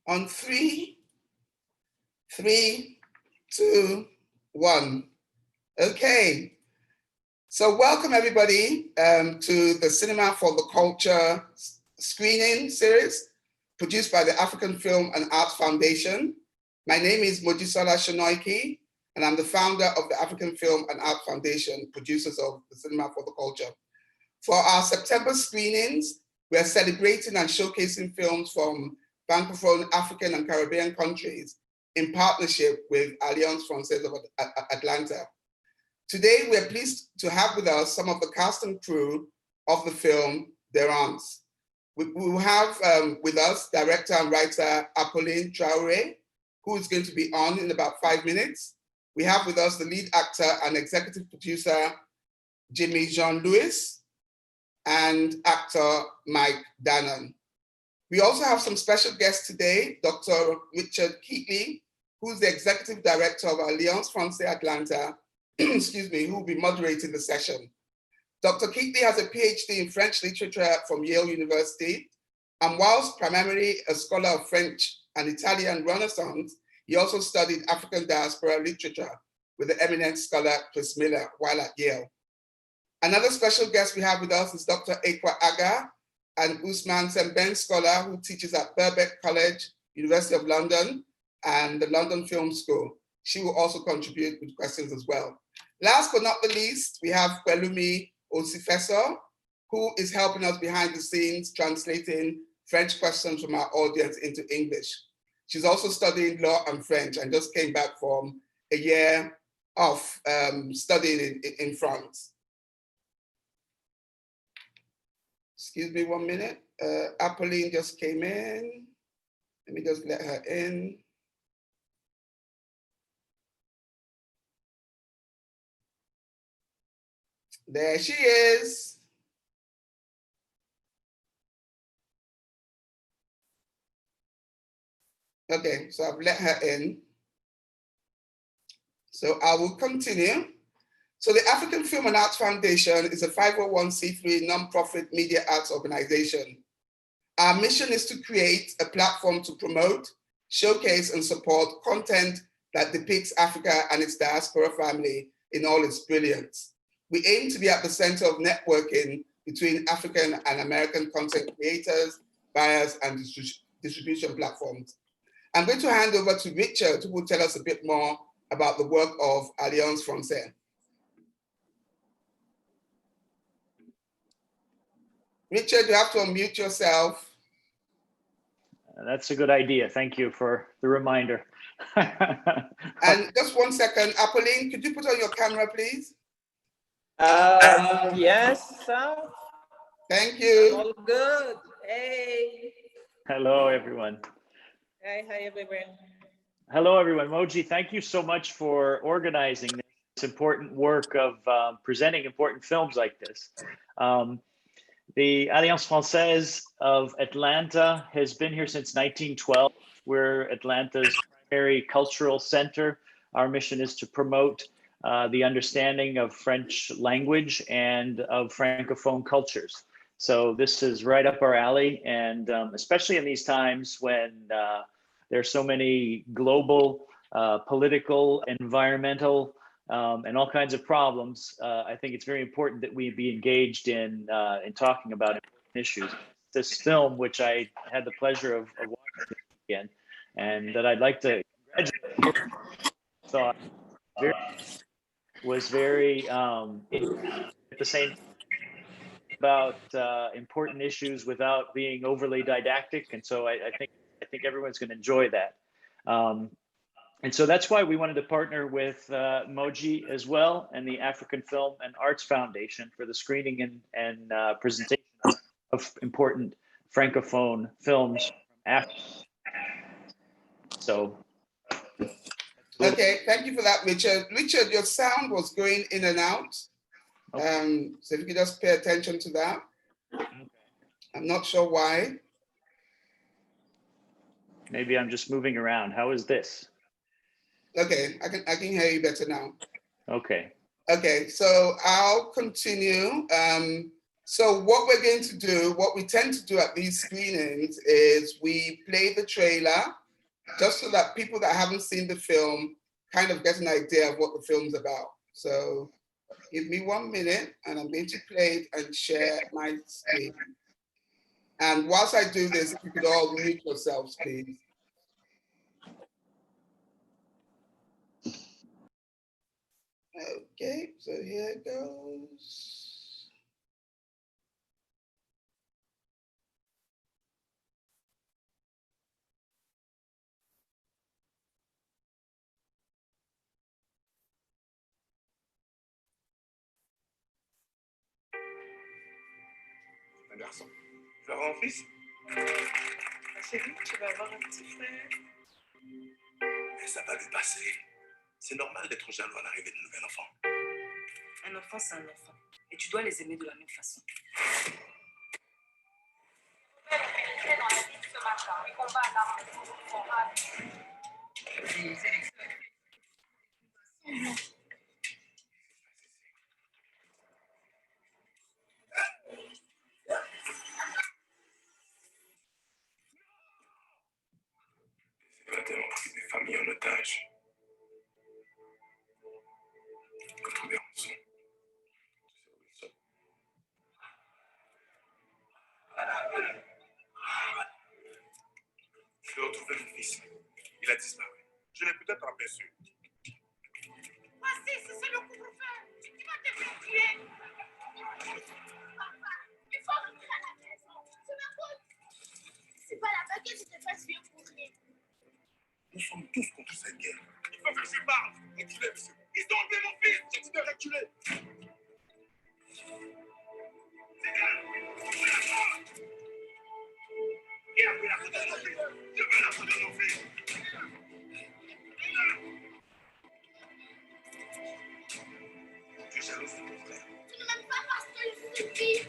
On three, 2, 1. Okay. So welcome everybody to the Cinema for the Culture screening series produced by the African Film and Arts Foundation. My name is Mojisola Shonoike, and I'm the founder of the African Film and Arts Foundation, producers of the Cinema for the Culture. For our September screenings, we are celebrating and showcasing films from Francophone African and Caribbean countries in partnership with Alliance Française of Atlanta. Today, we are pleased to have with us some of the cast and crew of the film Desrances. We will have with us director and writer Apolline Traoré, who is going to be on in about 5 minutes. We have with us the lead actor and executive producer, Jimmy Jean-Louis, and actor Mike Danon. We also have some special guests today, Dr. Richard Keatley, who's the executive director of Alliance Française Atlanta, excuse me, who will be moderating the session. Dr. Keatley has a PhD in French literature from Yale University, and whilst primarily a scholar of French and Italian Renaissance, he also studied African diaspora literature with the eminent scholar Chris Miller while at Yale. Another special guest we have with us is Dr. Ekwa Aga, an Usman Semben scholar who teaches at Birkbeck College, University of London, and the London Film School. She will also contribute with questions as well. Last but not the least, we have Pelumi Osifeso, who is helping us behind the scenes translating French questions from our audience into English. She's also studying law and French and just came back from a year of studying in France. Excuse me 1 minute. Apolline just came in. Let me just let her in. There she is. Okay, so I've let her in. So I will continue. So the African Film and Arts Foundation is a 501c3 nonprofit media arts organization. Our mission is to create a platform to promote, showcase, and support content that depicts Africa and its diaspora family in all its brilliance. We aim to be at the center of networking between African and American content creators, buyers, and distribution platforms. I'm going to hand over to Richard, who will tell us a bit more about the work of Alliance Française. Richard, you have to unmute yourself. That's a good idea. Thank you for the reminder. And just 1 second, Apolline, could you put on your camera, please? Yes, sir. Thank you. All good. Hey. Hello, everyone. Hi, everyone. Hello, everyone. Moji, thank you so much for organizing this important work of presenting important films like this. The Alliance Française of Atlanta has been here since 1912. We're Atlanta's primary cultural center. Our mission is to promote the understanding of French language and of Francophone cultures. So this is right up our alley, and especially in these times when there are so many global, political, environmental, and all kinds of problems. I think it's very important that we be engaged in talking about important issues. This film, which I had the pleasure of watching again, and that I'd like to congratulate, thought was very at the same time about important issues without being overly didactic, and so I think everyone's going to enjoy that. And so that's why we wanted to partner with Moji as well and the African Film and Arts Foundation for the screening and presentation of important Francophone films from Africa. So. Okay, thank you for that, Richard. Richard, your sound was going in and out. Okay. So if you could just pay attention to that. Okay. I'm not sure why. Maybe I'm just moving around. How is this? Okay, I can hear you better now. Okay. Okay, so I'll continue. So what we're going to do, what we tend to do at these screenings is we play the trailer just so that people that haven't seen the film kind of get an idea of what the film's about. So give me 1 minute and I'm going to play it and share my screen. And whilst I do this, if you could all mute yourselves, please. Okay, so here it goes. Un garçon. Tu vas avoir un fils? Chérie, tu vas avoir un petit frère. Mais ça va lui passer. C'est normal d'être jaloux à l'arrivée d'un nouvel enfant. Un enfant, c'est un enfant. Et tu dois les aimer de la même façon. Dans la vie de ce matin, les combats à l'arme sont rares. Les célibataires ont pris des familles en otage. Contre des rançons. Je vais retrouver mon fils. Il a disparu. Je l'ai peut-être aperçu. Voici, c'est le couvre-feu. Tu vas te faire tuer. Papa, il faut rentrer à la maison. C'est ma faute. C'est pas là-bas que je te fasse vieux pour rien. Nous sommes tous contre cette guerre. Il faut que je parle. Reculez, monsieur. Ils ont enlevé mon fils. J'ai dit de reculer. C'est bien. Ouvrez la porte. Il a pris la photo de mon fils. Je veux la photo de mon fils. Tu es jalouse de mon frère. Tu ne m'aimes pas parce que je suis fille.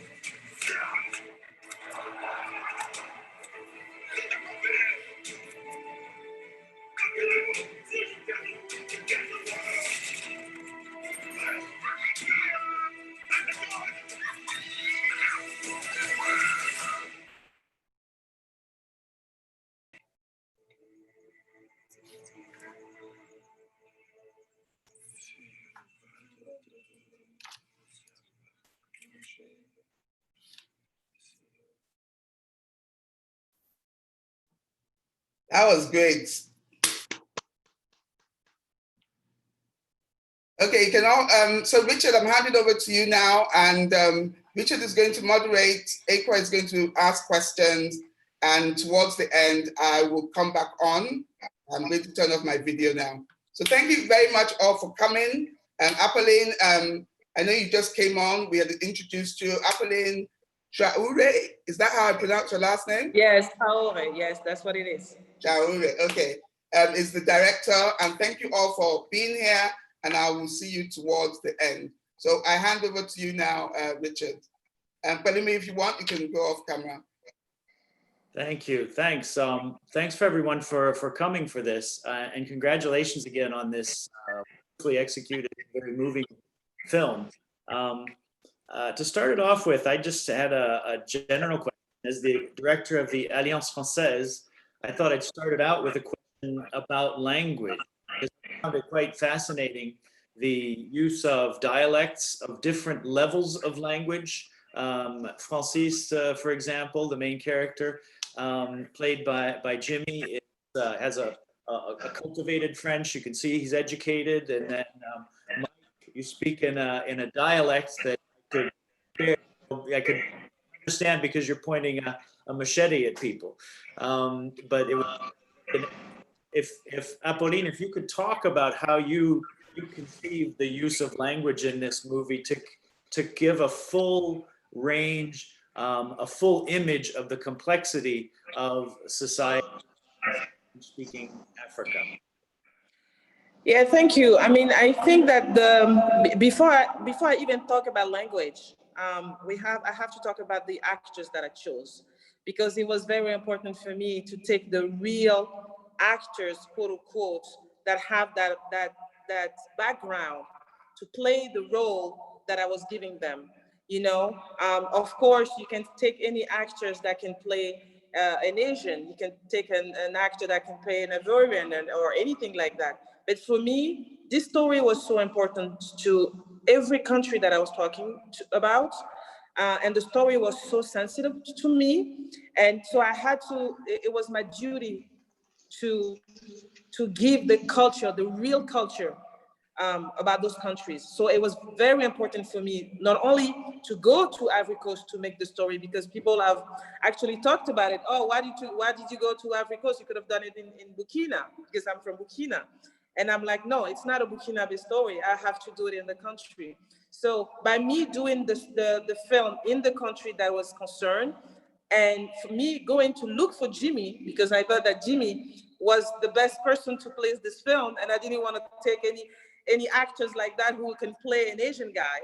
That was great. Okay, you can all, so Richard, I'm handing over to you now, and Richard is going to moderate, Aqua is going to ask questions, and towards the end, I will come back on. I'm going to turn off my video now. So thank you very much all for coming. Apolline, I know you just came on, we had introduced you. Apolline Traoré, is that how I pronounce your last name? Yes, Traoré. Yes, that's what it is. Traoré, okay. Is the director, and thank you all for being here, and I will see you towards the end. So I hand over to you now, Richard. And Pelumi, if you want, you can go off camera. Thank you. Thanks. Thanks for everyone for coming for this, and congratulations again on this beautifully executed, very moving film. To start it off with, I just had a general question. As the director of the Alliance Française, I thought I'd start it out with a question about language. I found it quite fascinating, the use of dialects of different levels of language. Francis, for example, the main character, played by Jimmy, has a cultivated French. You can see he's educated, and then Mike, you speak in a dialect that I could understand because you're pointing a machete at people. But it was, if Apolline, if you could talk about how you conceive the use of language in this movie to give a full range, a full image of the complexity of society speaking Africa. Yeah, thank you. I mean, I think that before I even talk about language, I have to talk about the actors that I chose, because it was very important for me to take the real actors, quote unquote, that have that background to play the role that I was giving them. you know. Of course, you can take any actors that can play an Asian. You can take an actor that can play an Ivorian or anything like that. But for me, this story was so important to every country that I was talking about. And the story was so sensitive to me. And so I had to, it was my duty to give the culture, the real culture about those countries. So it was very important for me, not only to go to Ivory Coast to make the story, because people have actually talked about it. Oh, why did you go to Ivory Coast? You could have done it in Burkina, because I'm from Burkina. And I'm like, no, it's not a Burkinabe story. I have to do it in the country. So by me doing the film in the country that was concerned, and for me going to look for Jimmy, because I thought that Jimmy was the best person to play this film, and I didn't want to take any actors like that who can play an Asian guy,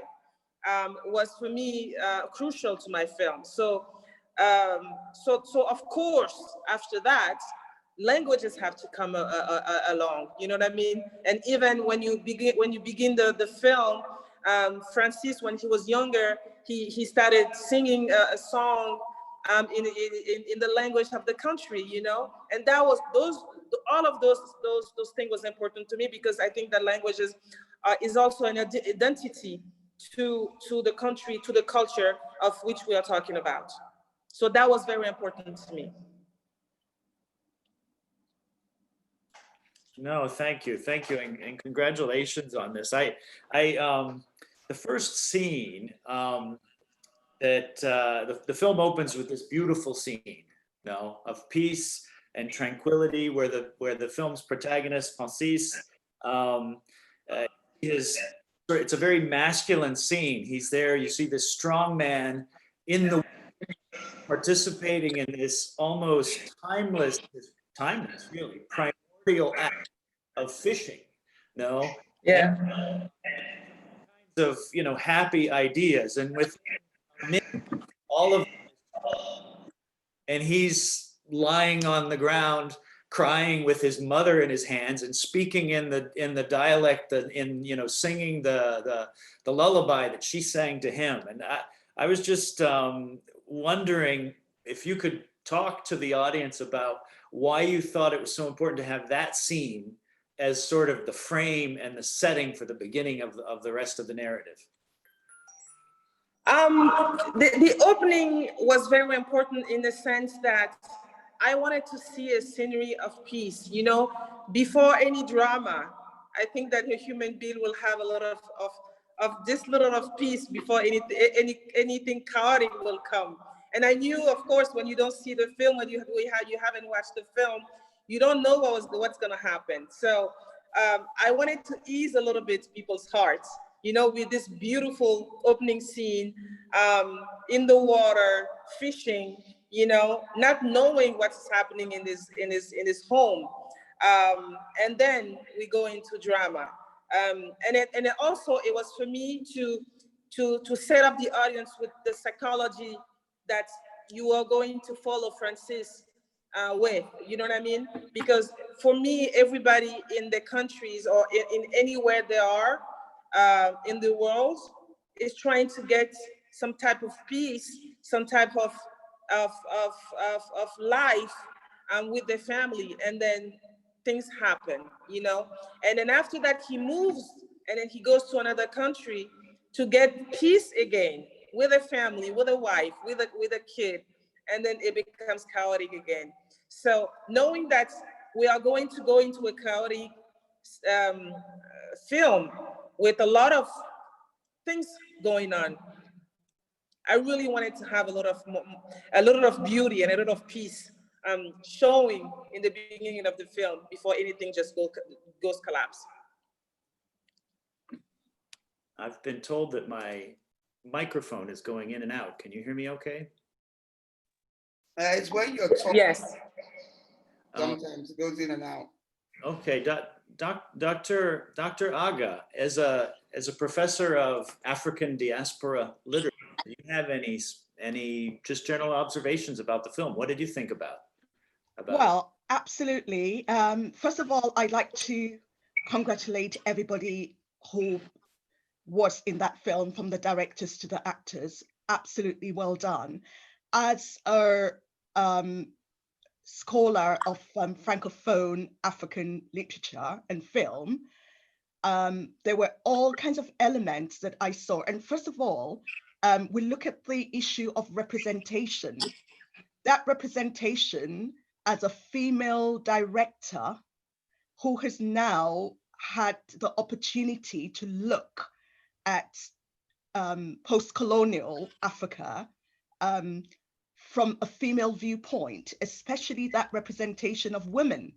was for me crucial to my film. So of course, after that, languages have to come along. You know what I mean? And even when you begin the film, Francis, when he was younger, he started singing a song in the language of the country, you know, and that was all of those things was important to me, because I think that languages is also an identity to the country, to the culture of which we are talking about. So that was very important to me. No, thank you, and congratulations on this. The first scene that the film opens with this beautiful scene, you know, of peace and tranquility, where the film's protagonist Francis it's a very masculine scene. He's there. You see this strong man in the participating in this almost timeless really primordial act of fishing, no? Yeah. And of, you know, happy ideas, and with all of, and he's lying on the ground crying with his mother in his hands and speaking in the dialect, you know, singing the lullaby that she sang to him. And I was just wondering if you could talk to the audience about why you thought it was so important to have that scene as sort of the frame and the setting for the beginning of the rest of the narrative. The opening was very important in the sense that I wanted to see a scenery of peace, you know, before any drama. I think that a human being will have a lot of this little of peace before anything chaotic will come. And I knew, of course, when you don't see the film, when you haven't watched the film, you don't know what's going to happen. So I wanted to ease a little bit people's hearts, you know, with this beautiful opening scene in the water, fishing, you know, not knowing what's happening in this home. And then we go into drama. And it also, it was for me to set up the audience with the psychology that you are going to follow Francis with, you know what I mean? Because for me, everybody in the countries or in anywhere they are in the world is trying to get some type of peace, some type of life with the family, and then things happen, you know. And then after that, he moves, and then he goes to another country to get peace again with a family, with a wife, with a kid, and then it becomes chaotic again. So knowing that we are going to go into a chaotic film with a lot of things going on, I really wanted to have a lot of beauty and a lot of peace showing in the beginning of the film before anything just goes collapse. I've been told that my microphone is going in and out. Can you hear me okay? It's when you're talking. Yes. Sometimes it goes in and out. Okay, Dr. Aga, as a professor of African diaspora literature, do you have any just general observations about the film? What did you think about Well, absolutely. First of all, I'd like to congratulate everybody who was in that film, from the directors to the actors. Absolutely well done. As a scholar of Francophone African literature and film, there were all kinds of elements that I saw. And first of all, we look at the issue of representation. That representation as a female director who has now had the opportunity to look at post-colonial Africa from a female viewpoint, especially that representation of women.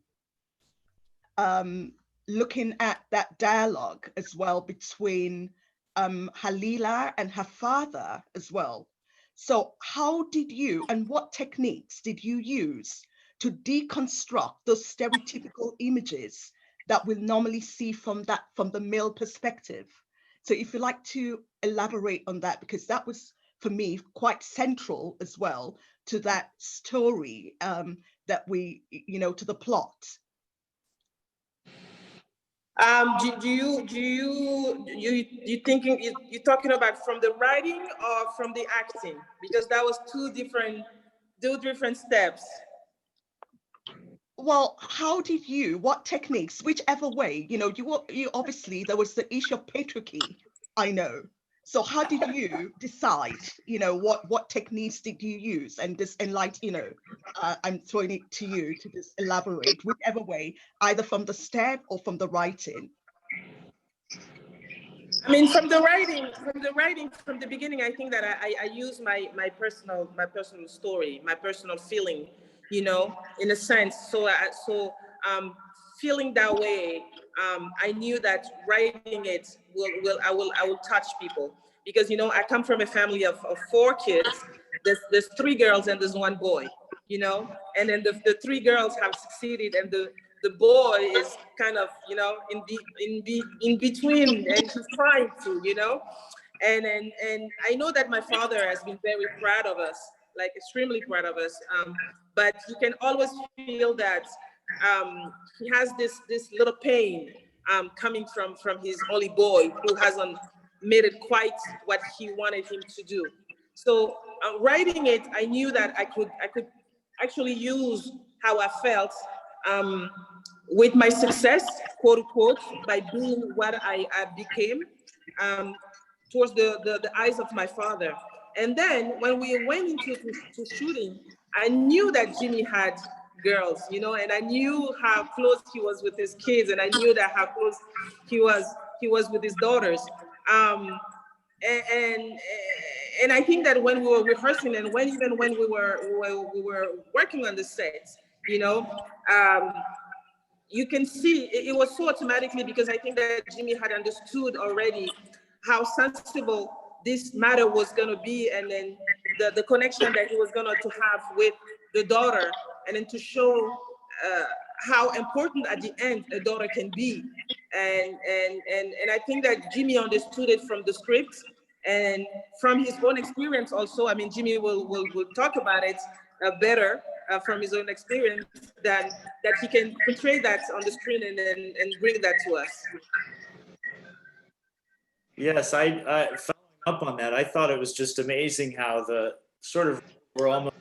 Looking at that dialogue as well between Halila and her father as well. So how did you, and what techniques did you use to deconstruct those stereotypical images that we normally see from the male perspective? So if you'd like to elaborate on that, because that was, for me, quite central as well to that story that we, to the plot. You thinking, you're talking about from the writing or from the acting? Because that was two different steps. Well, how did you, what techniques, whichever way, you obviously, there was the issue of patriarchy, I know. So how did you decide, what techniques did you use? And this I'm throwing it to you to just elaborate, whichever way, either from the step or from the writing. I mean, from the writing, from the beginning, I think that I use my personal story, my personal feeling, in a sense. So feeling that way, I knew that writing it I will touch people, because I come from a family of 4 kids. There's 3 girls and there's 1 boy, and then the 3 girls have succeeded, and the boy is kind of, in between, and he's trying to, and I know that my father has been very proud of us, like extremely proud of us. But you can always feel that he has this little pain coming from his only boy, who hasn't made it quite what he wanted him to do. So writing it, I knew that I could actually use how I felt with my success, quote unquote, by being what I became towards the eyes of my father. And then when we went into shooting, I knew that Jimmy had girls, and I knew how close he was with his kids, and I knew that how close he was with his daughters. And I think that when we were rehearsing, and when we were working on the set, you can see it was so automatically, because I think that Jimmy had understood already how sensible this matter was going to be, and then the connection that he was going to have with the daughter, and then to show how important at the end a daughter can be. And I think that Jimmy understood it from the script and from his own experience also. I mean, Jimmy will talk about it better from his own experience, that he can portray that on the screen and bring that to us. Yes, I following up on that, I thought it was just amazing how the sort of were almost,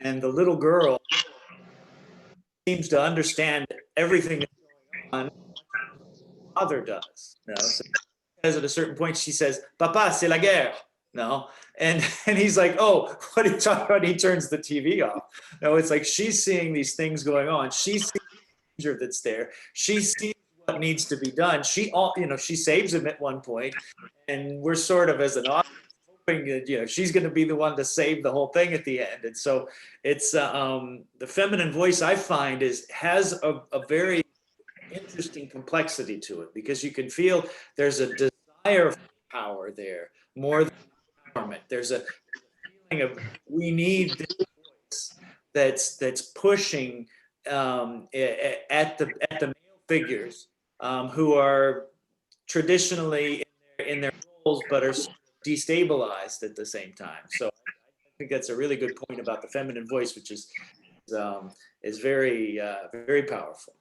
and the little girl seems to understand everything that's going on, father does. So because at a certain point she says, "Papa, c'est la guerre." No, and he's like, "Oh, what are you talking about?" He turns the TV off. No, it's like she's seeing these things going on. She sees the danger that's there. She sees what needs to be done. She saves him at one point, and we're sort of, as an audience, hoping that she's going to be the one to save the whole thing at the end. And so it's the feminine voice, I find, has a very interesting complexity to it, because you can feel there's a desire for power there more than empowerment. There's a feeling of, we need this voice that's pushing at the male figures who are traditionally in their roles, but are destabilized at the same time. So I think that's a really good point about the feminine voice, which is very very powerful.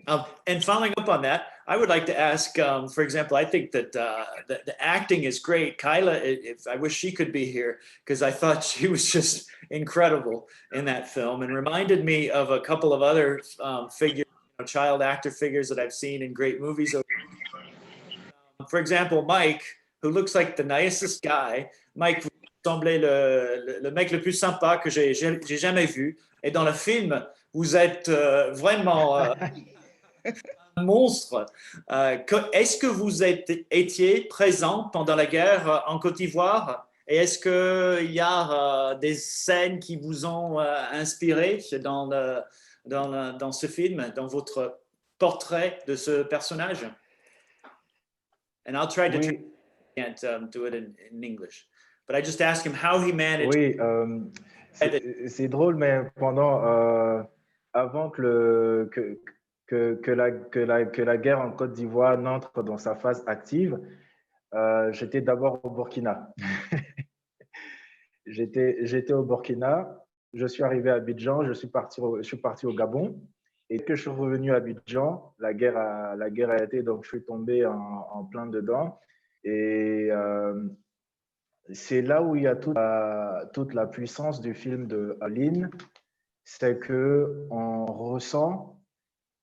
And following up on that, I would like to ask, for example, I think that the acting is great. Kyla, if I wish she could be here, because I thought she was just incredible in that film and reminded me of a couple of other figures, child actor figures that I've seen in great movies. For example, Mike, who looks like the nicest guy. Mike semblait le mec le plus sympa que j'ai jamais vu. Et dans le film, vous êtes vraiment un monstre. Est-ce que vous étiez présent pendant la guerre en Côte d'Ivoire? Et est-ce qu'il y a des scènes qui vous ont inspiré dans ce film, dans votre portrait de ce personnage? And I'll try to can't do it in English. But I just asked him how he managed. Oui, c'est drôle, mais avant que la guerre en Côte d'Ivoire n'entre dans sa phase active, j'étais d'abord au Burkina. J'étais au Burkina, je suis arrivé à Abidjan, je suis parti au Gabon. Et que je suis revenu à Abidjan, la guerre a été, donc je suis tombé en plein dedans. Et c'est là où il y a toute la puissance du film de Apolline, c'est qu'on ressent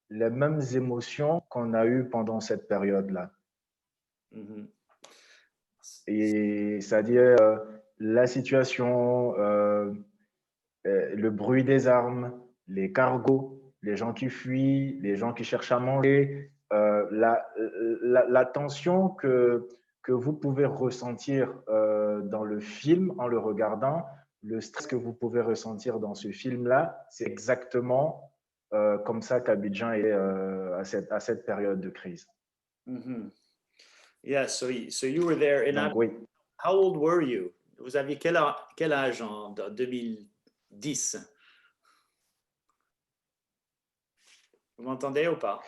les mêmes émotions qu'on a eues pendant cette période-là. Mm-hmm. Et c'est-à-dire la situation, le bruit des armes, les cargos, les gens qui fuient, les gens qui cherchent à manger, la tension que vous pouvez ressentir dans le film en le regardant, le stress que vous pouvez ressentir dans ce film-là, c'est exactement comme ça qu'Abidjan est à cette période de crise. Mm-hmm. Yeah, so you were there. And donc, oui. How old were you? Vous aviez quel âge en 2010? Vous m'entendez ou pas?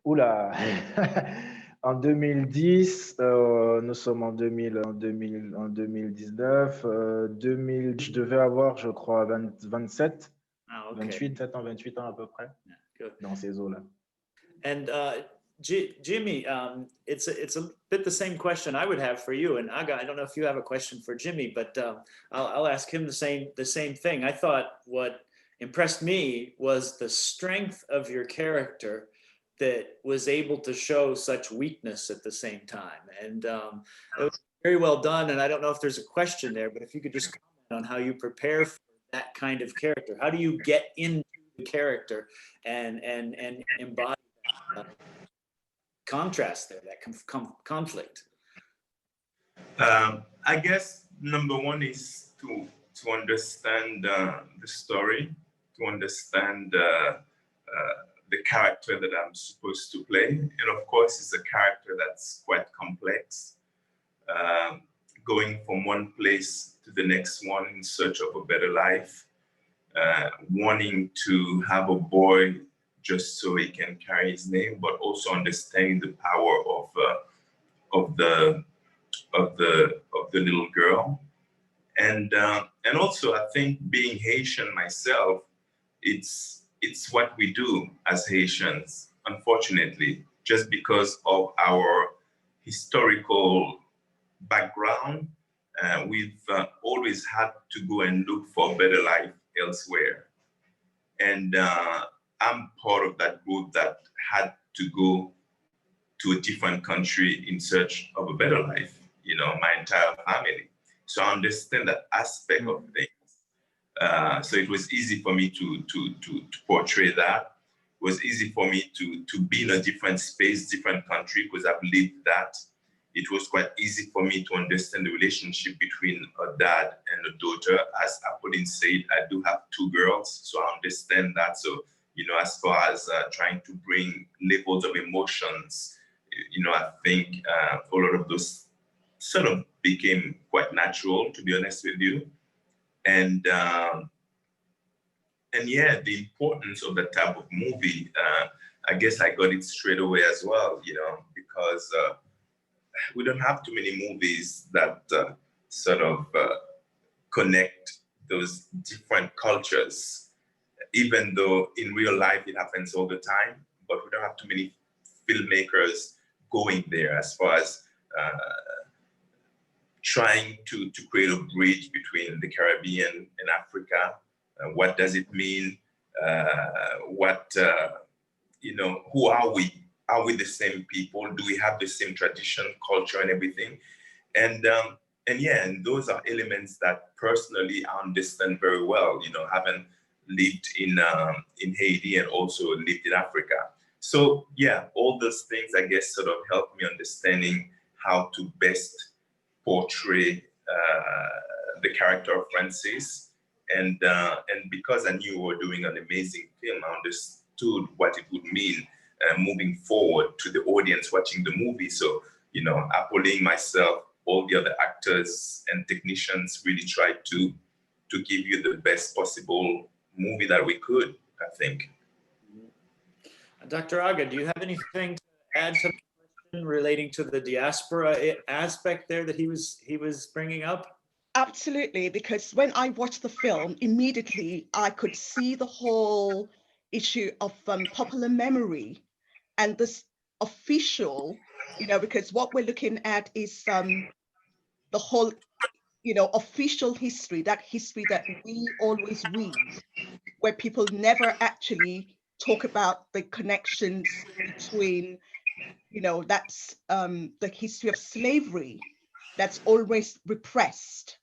Oula, en 2010, nous sommes en 2019, 2000, je devais avoir, je crois, 27, okay. 28 ans à peu près, dans ces eaux-là. And Jimmy, it's a bit the same question I would have for you. And Aga, I don't know if you have a question for Jimmy, but I'll ask him the same thing. I thought what impressed me was the strength of your character that was able to show such weakness at the same time. And it was very well done. And I don't know if there's a question there, but if you could just comment on how you prepare for that kind of character. How do you get into the character and embody that contrast there, that conflict? I guess number one is to understand the story, to understand the character that I'm supposed to play. And of course, it's a character that's quite complex, going from one place to the next one in search of a better life, wanting to have a boy just so he can carry his name, but also understanding the power of the little girl. And also, I think being Haitian myself, it's what we do as Haitians, unfortunately, just because of our historical background, we've always had to go and look for a better life elsewhere. And I'm part of that group that had to go to a different country in search of a better life, my entire family. So I understand that aspect of things. So it was easy for me to portray that. It was easy for me to be in a different space, different country, because I've lived that. It was quite easy for me to understand the relationship between a dad and a daughter. As Apolline said, I do have 2 girls, so I understand that. So, as far as trying to bring levels of emotions, I think a lot of those sort of became quite natural, to be honest with you. And yeah, the importance of that type of movie, I guess I got it straight away as well, because we don't have too many movies that sort of connect those different cultures, even though in real life it happens all the time. but we don't have too many filmmakers going there as far as trying to create a bridge between the Caribbean and Africa. What does it mean? Who are we? Are we the same people? Do we have the same tradition, culture, and everything? And those are elements that personally I understand very well, having lived in Haiti and also lived in Africa. So yeah, all those things, I guess, sort of help me understanding how to best portray the character of Francis. And because I knew we were doing an amazing film, I understood what it would mean moving forward to the audience watching the movie. So, Apolline, myself, all the other actors and technicians really tried to give you the best possible movie that we could, I think. Dr. Aga, do you have anything to add to the question relating to the diaspora aspect there that he was bringing up? Absolutely, because when I watched the film, immediately I could see the whole issue of popular memory and this official, because what we're looking at is the whole, official history, that history that we always read, where people never actually talk about the connections between, that's the history of slavery that's always repressed.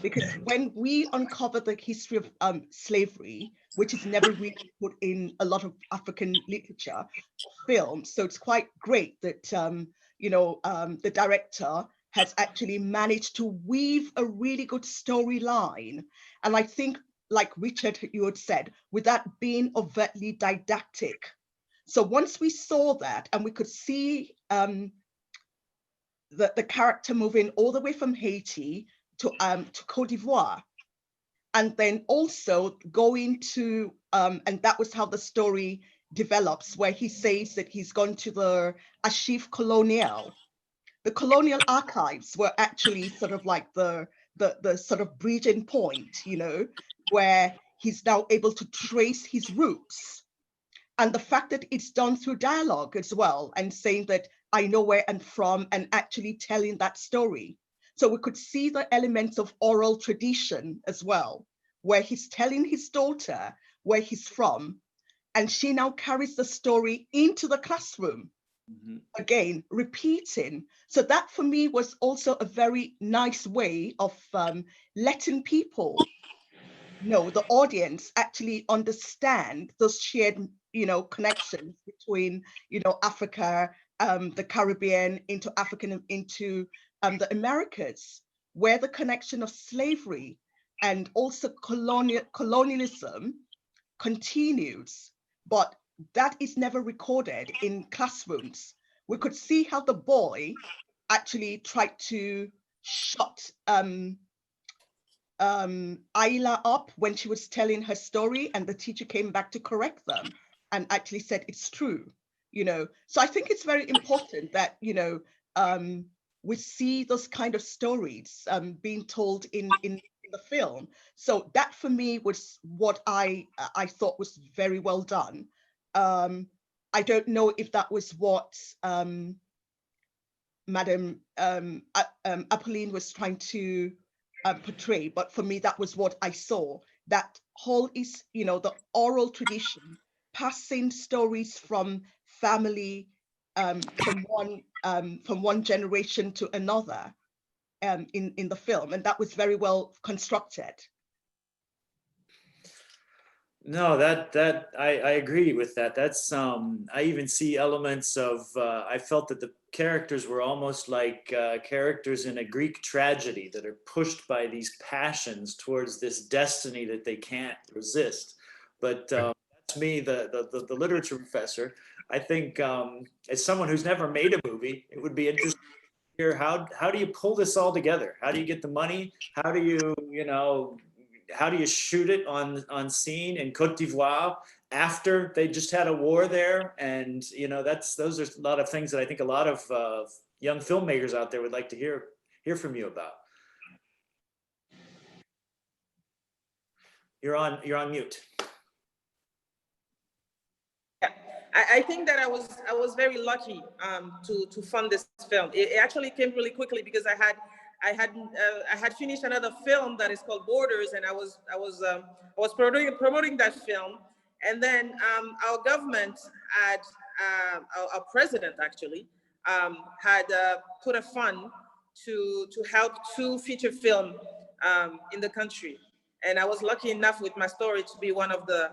Because when we uncover the history of slavery, which is never really put in a lot of African literature or film, so it's quite great that the director has actually managed to weave a really good storyline. And I think, like Richard, you had said, without being overtly didactic. So once we saw that and we could see the character moving all the way from Haiti to Cote d'Ivoire, and then also going to, and that was how the story develops, where he says that he's gone to the Archives Coloniales. The colonial archives were actually sort of like the sort of bridging point, where he's now able to trace his roots. And the fact that it's done through dialogue as well, and saying that I know where I'm from, and actually telling that story. So we could see the elements of oral tradition as well, where he's telling his daughter where he's from, and she now carries the story into the classroom. Mm-hmm. Again, repeating. So that for me was also a very nice way of letting people know, the audience actually understand those shared, connections between, Africa, the Caribbean, into African, into the Americas, where the connection of slavery and also colonialism continues, but that is never recorded in classrooms. We could see how the boy actually tried to shut Ayla up when she was telling her story, and the teacher came back to correct them and actually said it's true, So I think it's very important that, we see those kind of stories being told in the film. So that for me was what I thought was very well done. I don't know if that was what Madam Apolline was trying to portray, but for me that was what I saw. That whole is, the oral tradition, passing stories from family, from one generation to another, in the film, and that was very well constructed. No, that I agree with that. That's I even see elements of I felt that the characters were almost like characters in a Greek tragedy that are pushed by these passions towards this destiny that they can't resist. But that's me, the literature professor. I think as someone who's never made a movie, it would be interesting to hear how do you pull this all together? How do you get the money? How do you how do you shoot it on scene in Cote d'Ivoire after they just had a war there? And those are a lot of things that I think a lot of young filmmakers out there would like to hear from you about. You're on mute. I think that I was very lucky to fund this film. It actually came really quickly because I had finished another film that is called Borders, and I was promoting that film, and then our government had our president actually had put a fund to help 2 feature film in the country, and I was lucky enough with my story to be one of the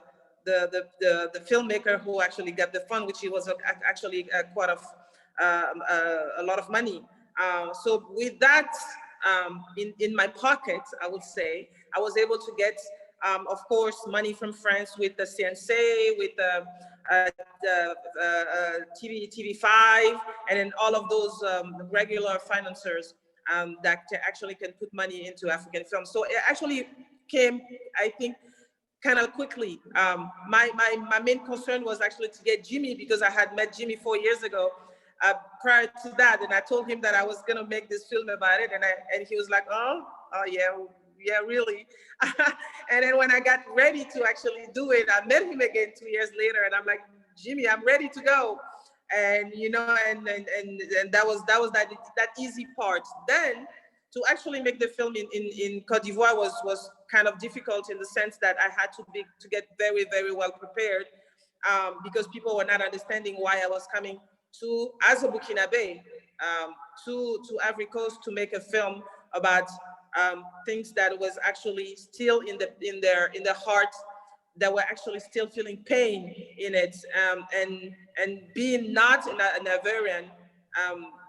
filmmaker who actually got the fund, which was actually quite a lot of money. So with that in my pocket, I would say, I was able to get, of course, money from France with the CNC, with TV5, and then all of those regular financiers that actually can put money into African films. So it actually came, I think, kind of quickly. My main concern was actually to get Jimmy, because I had met Jimmy 4 years ago prior to that, and I told him that I was gonna make this film about it, and he was like, oh yeah, really. And then when I got ready to actually do it, I met him again 2 years later, and I'm like, Jimmy, I'm ready to go. And you know, and that was that easy part. Then to actually make the film in Côte d'Ivoire was kind of difficult, in the sense that I had to get very, very well prepared, because people were not understanding why I was coming as a Burkinabe to Ivory Coast to make a film about things that was actually still in their heart, that were actually still feeling pain in it, and being not an Ivorian,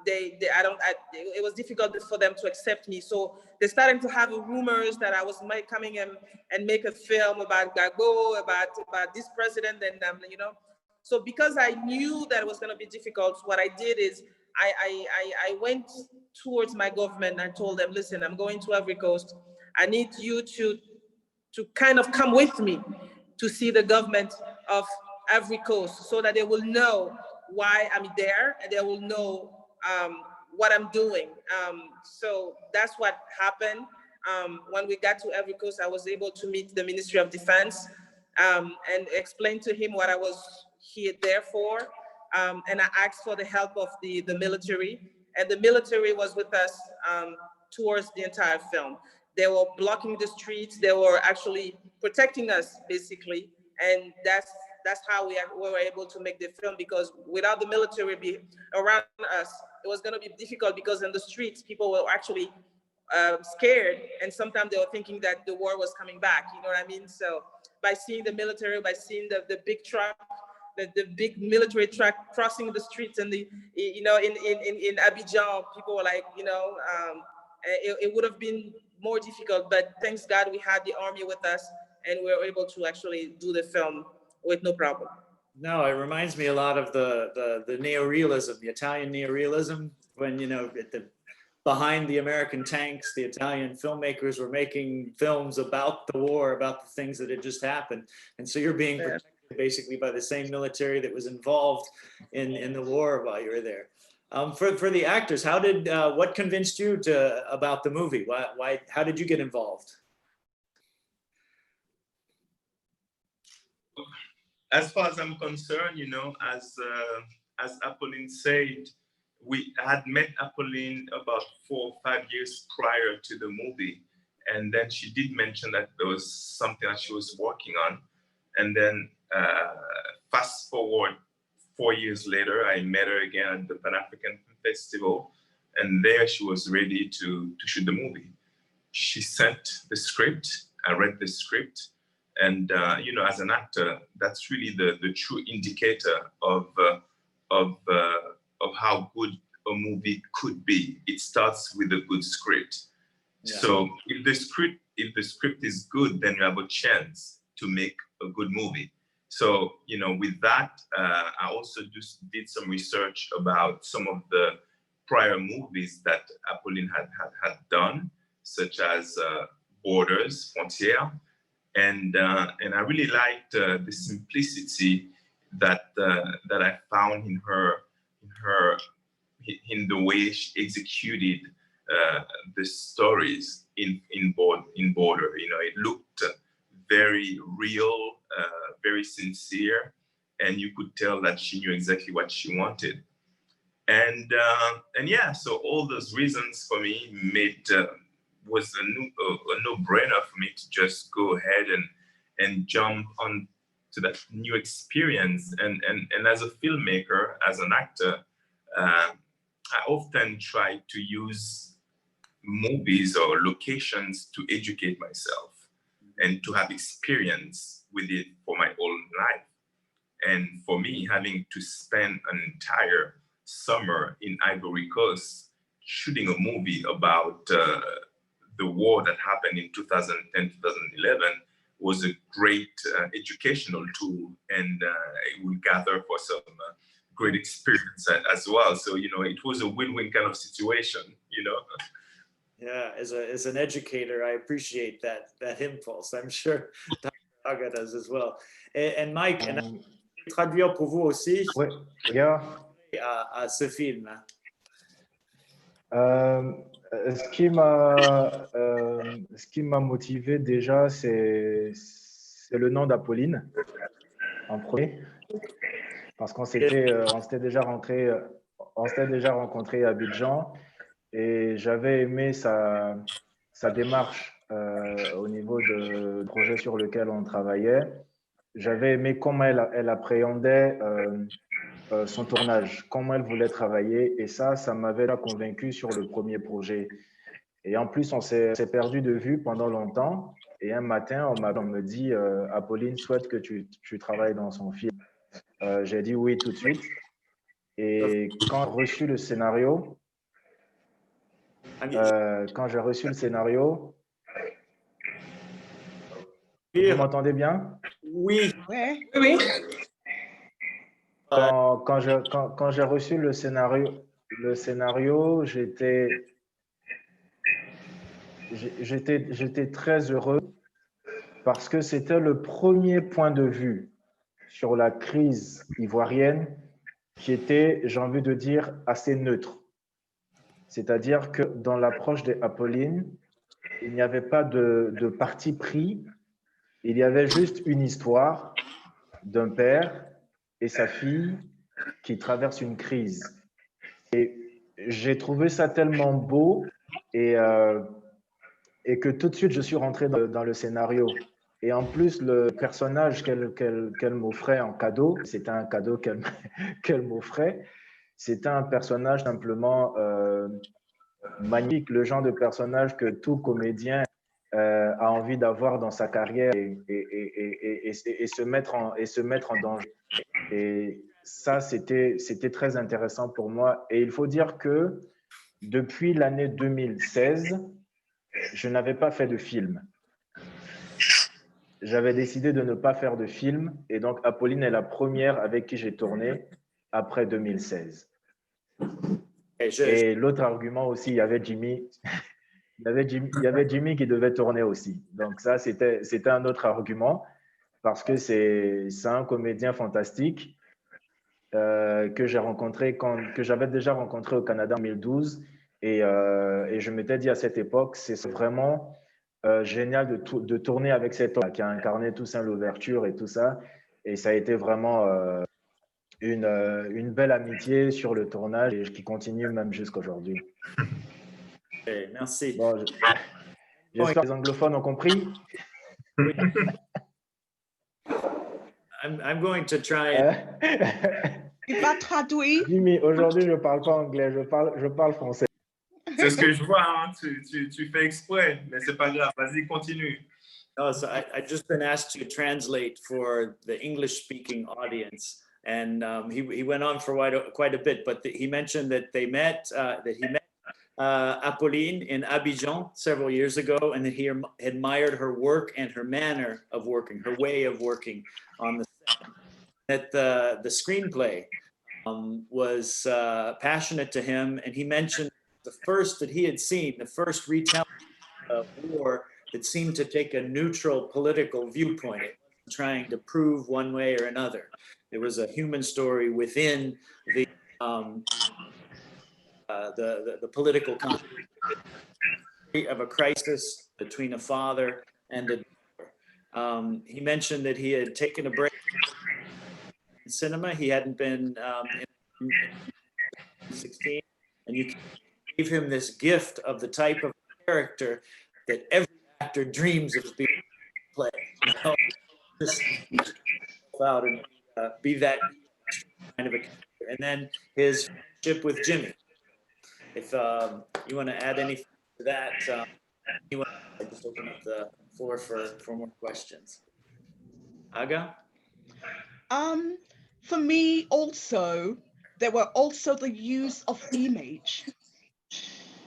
it was difficult for them to accept me. So they're starting to have rumors that I was coming and make a film about Gbagbo, about this president, and you know. So because I knew that it was going to be difficult, what I did is I went towards my government and told them, listen, I'm going to Ivory Coast. I need you to kind of come with me to see the government of Ivory Coast, so that they will know why I'm there, and they will know what I'm doing. So that's what happened. When we got to Ivory Coast, I was able to meet the Ministry of Defense and explain to him what I was here there for. And I asked for the help of the military, and the military was with us towards the entire film. They were blocking the streets. They were actually protecting us, basically. And that's how we were able to make the film, because without the military around us, it was going to be difficult, because in the streets, people were actually scared. And sometimes they were thinking that the war was coming back, you know what I mean? So by seeing the military, by seeing the big truck, the big military truck crossing the streets, and you know, in Abidjan, people were like, you know, it would have been more difficult, but thanks God we had the army with us, and we were able to actually do the film with no problem. No, it reminds me a lot of the neorealism, the Italian neorealism, when, you know, behind the American tanks, the Italian filmmakers were making films about the war, about the things that had just happened. And so you're being protected basically by the same military that was involved in the war while you were there. For the actors, what convinced you about the movie? How did you get involved? As far as I'm concerned, you know, as Apolline said, we had met Apolline about 4 or 5 years prior to the movie. And then she did mention that there was something that she was working on. And then fast forward 4 years later, I met her again at the Pan-African Festival. And there she was ready to shoot the movie. She sent the script. I read the script. And, you know, as an actor, that's really the true indicator of how good a movie could be. It starts with a good script. Yeah. So if the script is good, then you have a chance to make a good movie. So, you know, with that, I also just did some research about some of the prior movies that Apolline had done, such as Borders, Frontières. And I really liked the simplicity that I found in the way she executed the stories in Border. You know, it looked very real, very sincere, and you could tell that she knew exactly what she wanted. And yeah, so all those reasons for me was a no-brainer for me to just go ahead and jump on to that new experience. And as a filmmaker, as an actor, I often try to use movies or locations to educate myself and to have experience with it for my own life. And for me, having to spend an entire summer in Ivory Coast shooting a movie about the war that happened in 2010, 2011 was a great educational tool, and it will gather for some great experience as well. So, you know, it was a win-win kind of situation, you know. Yeah, as an educator, I appreciate that impulse. I'm sure Dr. Aga does as well. And Mike, and I vais traduire pour vous aussi Ouais, yeah. à ce film. Ce qui m'a motivé déjà, c'est le nom d'Apolline en premier, parce qu'on s'était déjà rencontré à Abidjan, et j'avais aimé sa démarche au niveau du projet sur lequel on travaillait. J'avais aimé comment elle appréhendait son tournage, comment elle voulait travailler, et ça m'avait convaincu sur le premier projet. Et en plus, on s'est perdu de vue pendant longtemps, et un matin, on me dit Apolline souhaite que tu travailles dans son film. J'ai dit oui tout de suite, et quand j'ai reçu le scénario, vous m'entendez bien? Oui. Ouais. Oui. Quand j'ai reçu le scénario, j'étais très heureux parce que c'était le premier point de vue sur la crise ivoirienne qui était, j'ai envie de dire, assez neutre. C'est-à-dire que dans l'approche d'Apolline, il n'y avait pas de parti pris, il y avait juste une histoire d'un père et sa fille qui traversent une crise. Et j'ai trouvé ça tellement beau et que tout de suite, je suis rentré dans le scénario. Et en plus, le personnage qu'elle m'offrait en cadeau, c'était un cadeau qu'elle m'offrait, c'était un personnage simplement magnifique, le genre de personnage que tout comédien a envie d'avoir dans sa carrière et se mettre en danger. Et ça, c'était très intéressant pour moi. Et il faut dire que depuis l'année 2016, je n'avais pas fait de film. J'avais décidé de ne pas faire de film. Et donc, Apolline est la première avec qui j'ai tourné après 2016. Et l'autre argument aussi, il y avait Jimmy. Il y avait Jimmy qui devait tourner aussi. Donc ça, c'était un autre argument parce que c'est un comédien fantastique que j'avais déjà rencontré au Canada en 2012. Et je m'étais dit à cette époque, c'est vraiment génial de tourner avec cet homme qui a incarné Toussaint l'Ouverture et tout ça. Et ça a été vraiment une belle amitié sur le tournage et qui continue même jusqu'aujourd'hui. Okay, merci. Bon, j'espère que les anglophones ont compris. I'm going to try. Il va traduire. Jimmy, aujourd'hui, je ne parle pas anglais, je parle français. C'est ce que je vois, hein. Tu fais exprès, mais c'est pas grave. Vas-y, continue. Oh, so I just been asked to translate for the English-speaking audience, and he went on for quite a bit. But he mentioned that he met Apolline in Abidjan several years ago, and that he admired her work and her manner of working, her way of working on the set. That the screenplay was passionate to him, and he mentioned the first that he had seen, the first retelling of war that seemed to take a neutral political viewpoint. It wasn't trying to prove one way or another. There was a human story within the political conflict of a crisis between a father and a daughter. He mentioned that he had taken a break cinema. He hadn't been in 16, and you gave him this gift of the type of character that every actor dreams of being play. You know, just out and be that kind of a character. And then his friendship with Jimmy. If you want to add anything to that, I just open up the floor for more questions. Aga? For me also, there were also the use of image.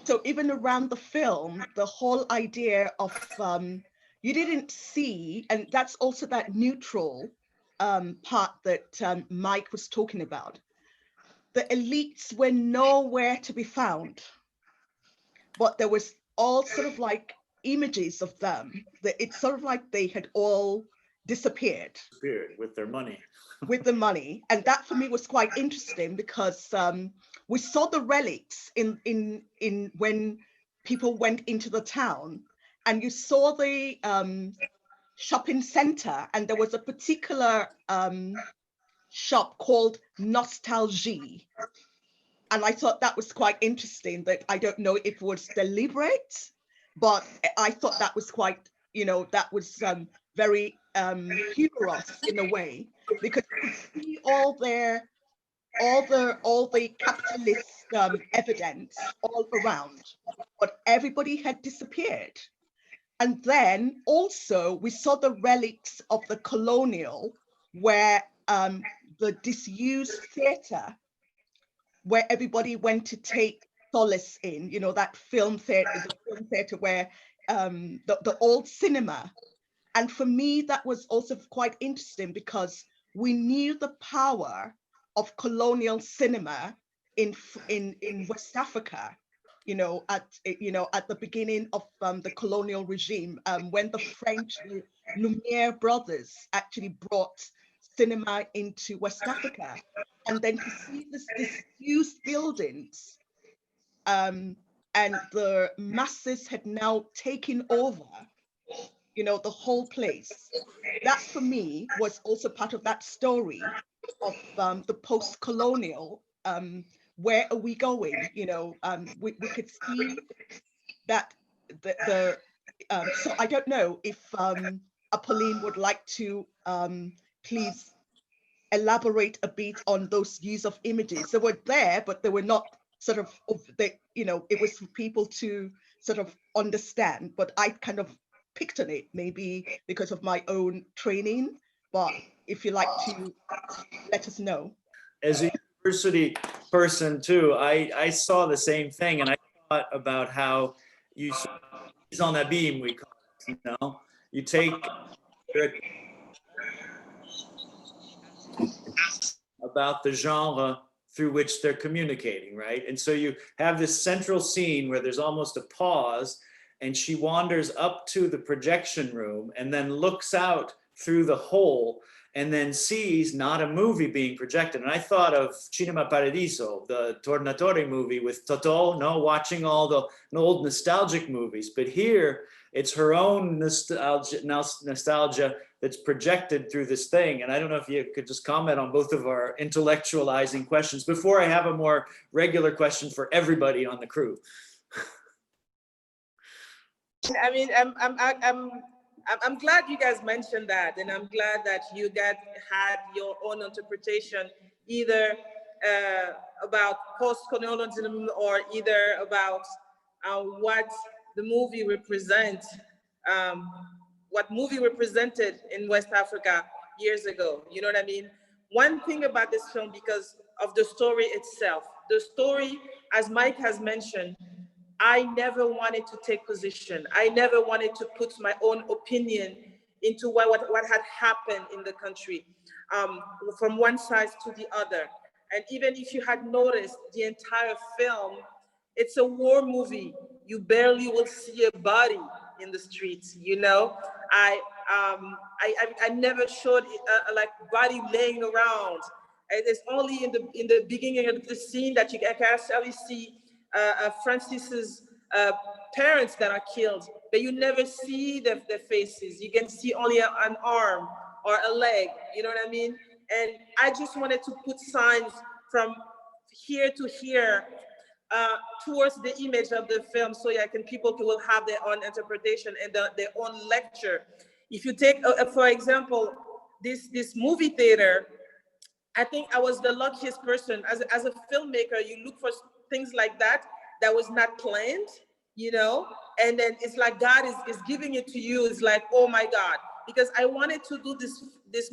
So even around the film, the whole idea of you didn't see, and that's also that neutral part that Mike was talking about. The elites were nowhere to be found, but there was all sort of like images of them. It's sort of like they had all disappeared. With their money. With the money. And that for me was quite interesting because we saw the relics in when people went into the town, and you saw the shopping center, and there was a particular shop called Nostalgie. And I thought that was quite interesting, that I don't know if it was deliberate, but I thought that was quite, you know, that was very humorous in a way, because you could see all the capitalist evidence all around, but everybody had disappeared. And then also we saw the relics of the colonial, where the disused theater, where everybody went to take solace in, you know, that film theater where the old cinema. And for me, that was also quite interesting because we knew the power of colonial cinema in West Africa, you know, at the beginning of the colonial regime, when the French Lumiere brothers actually brought cinema into West Africa. And then to see these huge buildings, and the masses had now taken over, you know, the whole place. That for me was also part of that story of the post-colonial, where are we going? You know, we could see that so I don't know if Apolline would like to please elaborate a bit on those use of images. They were there, but they were not sort of, you know, it was for people to sort of understand, but I kind of picked on it, maybe because of my own training, but if you like to let us know. As a university person too, I saw the same thing, and I thought about how you on that beam, we call it, you know, you take about the genre through which they're communicating, right? And so you have this central scene where there's almost a pause, and she wanders up to the projection room and then looks out through the hole and then sees not a movie being projected. And I thought of Cinema Paradiso, the Tornatore movie with Totò, no, watching all the old nostalgic movies. But here, it's her own nostalgia that's projected through this thing. And I don't know if you could just comment on both of our intellectualizing questions before I have a more regular question for everybody on the crew. I mean, I'm glad you guys mentioned that, and I'm glad that you guys had your own interpretation, either about post-colonialism or either about what the movie represents, what movie represented in West Africa years ago. You know what I mean? One thing about this film, because of the story itself, the story, as Mike has mentioned, I never wanted to take position. I never wanted to put my own opinion into what had happened in the country, from one side to the other. And even if you had noticed the entire film, it's a war movie. You barely will see a body in the streets, you know? I never showed like body laying around. It's only in the beginning of the scene that you can actually see Francis's parents that are killed, but you never see their faces. You can see only an arm or a leg, you know what I mean? And I just wanted to put signs from here to here towards the image of the film, so people will have their own interpretation and their own lecture. If you take, for example, this movie theater, I think I was the luckiest person. As a filmmaker, you look for things like that was not planned, you know, and then it's like God is giving it to you. It's like, oh my God, because I wanted to do this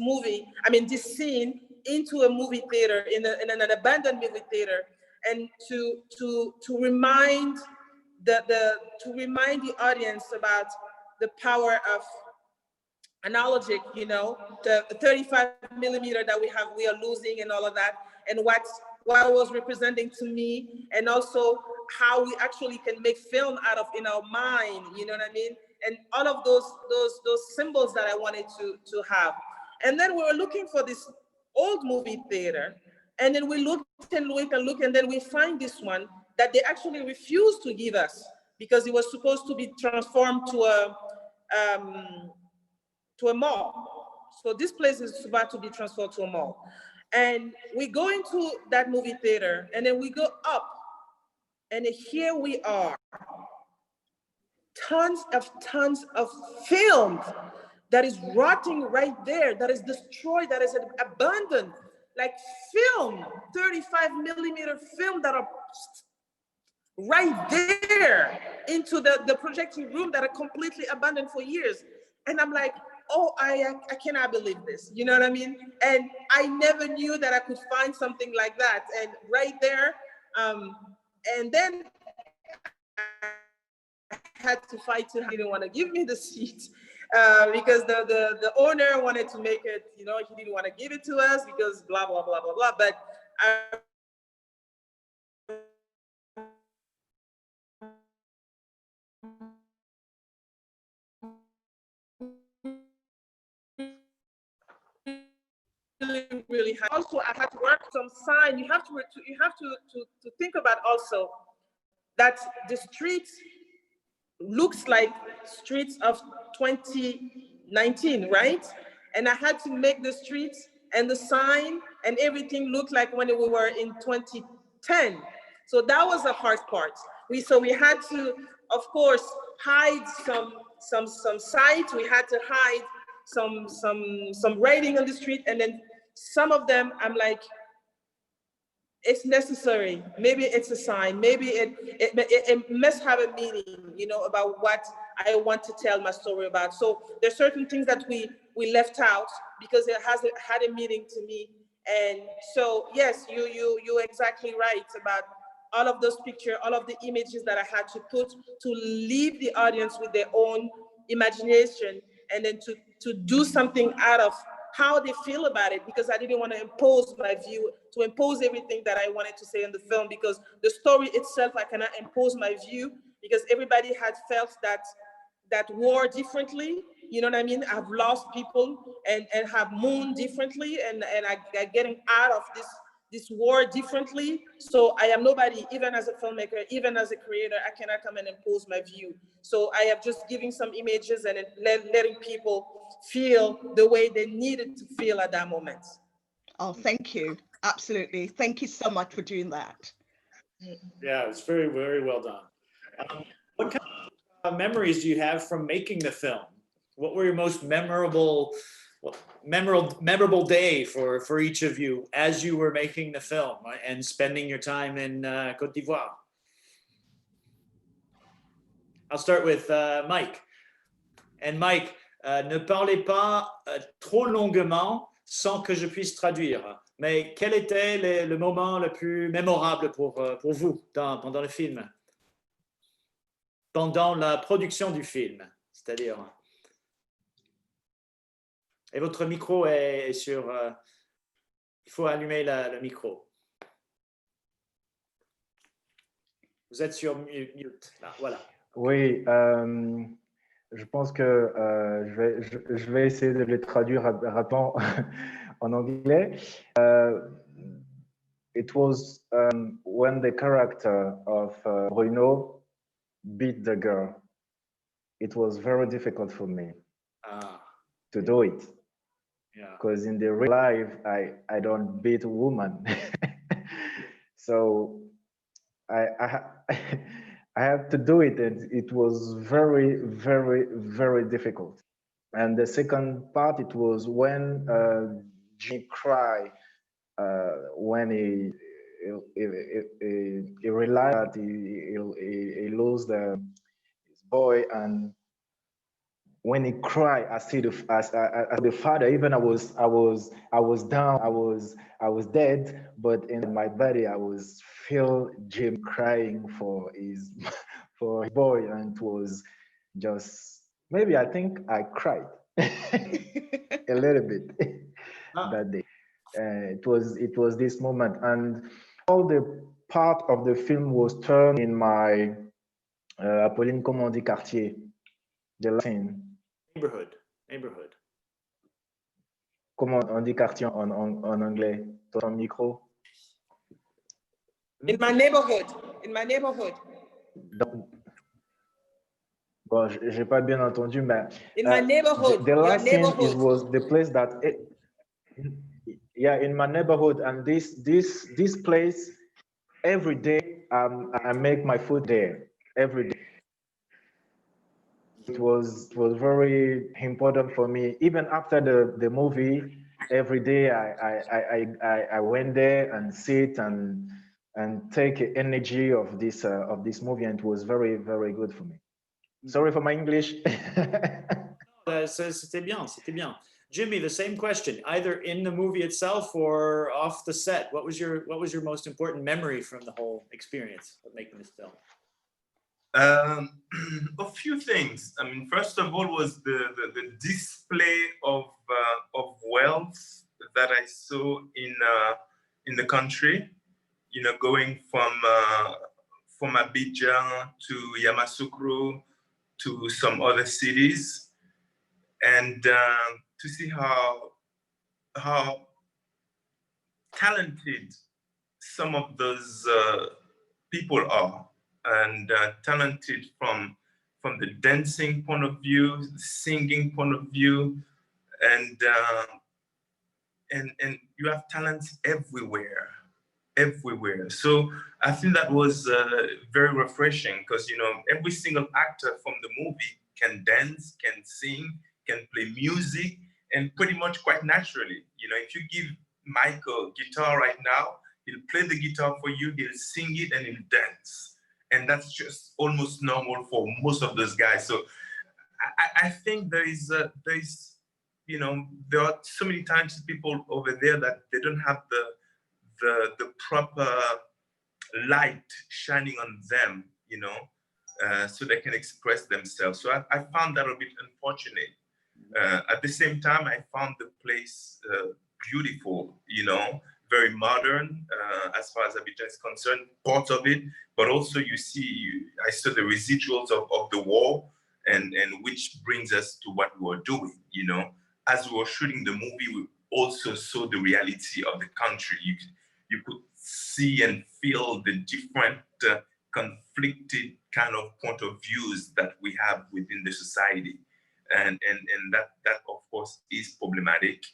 scene into a movie theater, in an abandoned movie theater, and to remind the audience about the power of analogic, you know, the 35 millimeter that we are losing and all of that, and what it was representing to me, and also how we actually can make film out of in our mind, you know what I mean? And all of those symbols that I wanted to have. And then we were looking for this old movie theater, and then we looked and looked and looked, and then we find this one that they actually refused to give us because it was supposed to be transformed to a mall. So this place is about to be transferred to a mall. And we go into that movie theater, and then we go up, and here we are. Tons of film that is rotting right there, that is destroyed, that is abandoned. Like film, 35 millimeter film that are right there into the projecting room that are completely abandoned for years. And I'm like, oh, I cannot believe this. You know what I mean? And I never knew that I could find something like that. And right there, and then I had to fight him. He didn't want to give me the seat because the owner wanted to make it, you know, he didn't want to give it to us because blah, blah, blah, blah, blah. But I really hard. Also, I had to work some sign. You have to think about also that the streets looks like streets of 2019, right? And I had to make the streets and the sign and everything look like when we were in 2010. So that was the hard part. We had to, of course, hide some sites. We had to hide some writing on the street, and then some of them I'm like, it's necessary. Maybe it's a sign. Maybe it must have a meaning, you know, about what I want to tell my story about. So there's certain things that we left out because it had a meaning to me. And so yes, you're exactly right about all of those pictures, all of the images that I had to put to leave the audience with their own imagination, and then to do something out of how they feel about it, because I didn't want to impose my view, to impose everything that I wanted to say in the film, because the story itself, I cannot impose my view, because everybody had felt that war differently, you know what I mean? I've lost people and have mourned differently, and I getting out of this war differently. So I am nobody, even as a filmmaker, even as a creator, I cannot come and impose my view. So I am just giving some images and letting people feel the way they needed to feel at that moment. Oh, thank you. Absolutely. Thank you so much for doing that. Yeah, it's very, very well done. What kind of memories do you have from making the film? What were your most memorable day for each of you as you were making the film and spending your time in Côte d'Ivoire? I'll start with Mike. And Mike, ne parlez pas trop longuement sans que je puisse traduire. Mais quel était le moment le plus mémorable pour vous pendant le film? Pendant la production du film, c'est-à-dire... Et votre micro est sur... il faut allumer le micro. Vous êtes sur mute. Là, voilà. Oui, je pense que je vais essayer de les traduire rapidement en anglais. It was when the character of Bruno beat the girl. It was very difficult for me to do it. Because in the real life, I don't beat a woman. So I I have to do it, and it was very, very, very difficult. And the second part, it was when Jimmy cried when he realized that he lost his boy, and when he cried, I see as the father. Even I was down, I was dead, but in my body I was feel Jim crying for his for his boy, and it was just maybe I think I cried a little bit that day. It was this moment, and all the part of the film was turned in my Apolline, comment on dit quartier, the last scene. Neighborhood. Comment on dit quartier en anglais? Ton micro? In my neighborhood. Donc, bon, j'ai pas bien entendu, mais in my neighborhood. the last scene neighborhood. it was the place that yeah, in my neighborhood, and this place every day I make my food there every day. It was very important for me. Even after the movie, every day I went there and sit and take energy of this movie, and it was very, very good for me. Sorry for my English. C'était bien. Jimmy, the same question, either in the movie itself or off the set. What was your most important memory from the whole experience of making this film? A few things. I mean, first of all, was the display of wealth that I saw in the country. You know, going from Abidjan to Yamoussoukro to some other cities, and to see how talented some of those people are. And talented from the dancing point of view, the singing point of view, and you have talents everywhere. So I think that was very refreshing, because every single actor from the movie can dance, can sing, can play music, and pretty much quite naturally. If you give Michael guitar right now, he'll play the guitar for you, he'll sing it, and he'll dance. And that's just almost normal for most of those guys. So I think there are so many talented people over there that they don't have the proper light shining on them, so they can express themselves. So I found that a bit unfortunate. At the same time, I found the place beautiful, very modern as far as Abidjan is concerned, part of it, but also I saw the residuals of the war, and which brings us to what we were doing, As we were shooting the movie, we also saw the reality of the country. You could see and feel the different conflicted kind of point of views that we have within the society. And that of course is problematic.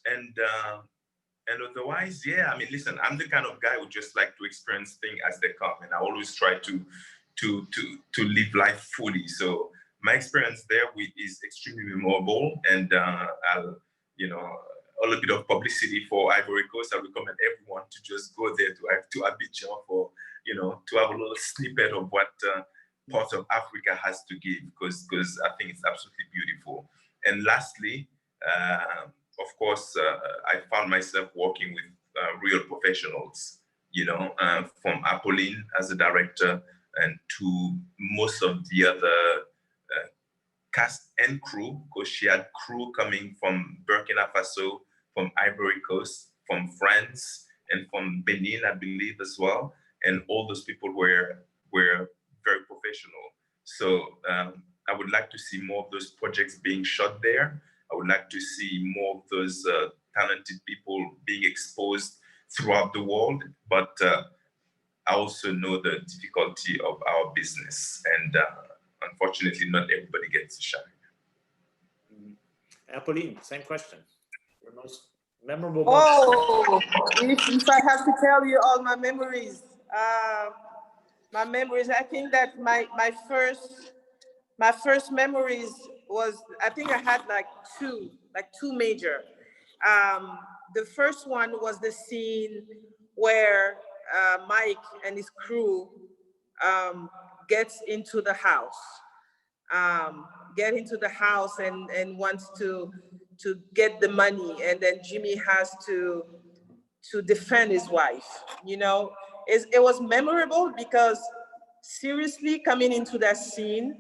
And otherwise, yeah, I mean, listen, I'm the kind of guy who just like to experience things as they come, and I always try to live life fully. So my experience there is extremely memorable, and I'll, a little bit of publicity for Ivory Coast. I recommend everyone to just go there to Abidjan for, to have a little snippet of what part of Africa has to give, because I think it's absolutely beautiful. And lastly, of course, I found myself working with real professionals, from Apolline as a director, and to most of the other cast and crew, because she had crew coming from Burkina Faso, from Ivory Coast, from France, and from Benin, I believe, as well. And all those people were very professional. So I would like to see more of those projects being shot there. I would like to see more of those talented people being exposed throughout the world. But I also know the difficulty of our business, and unfortunately, not everybody gets to shine. Apolline, same question. Your most memorable moment. Oh, if I have to tell you all my memories, I think that my first memories was, I think I had like two major. The first one was the scene where Mike and his crew gets into the house, and wants to get the money, and then Jimmy has to defend his wife. You know, it was memorable because seriously, coming into that scene,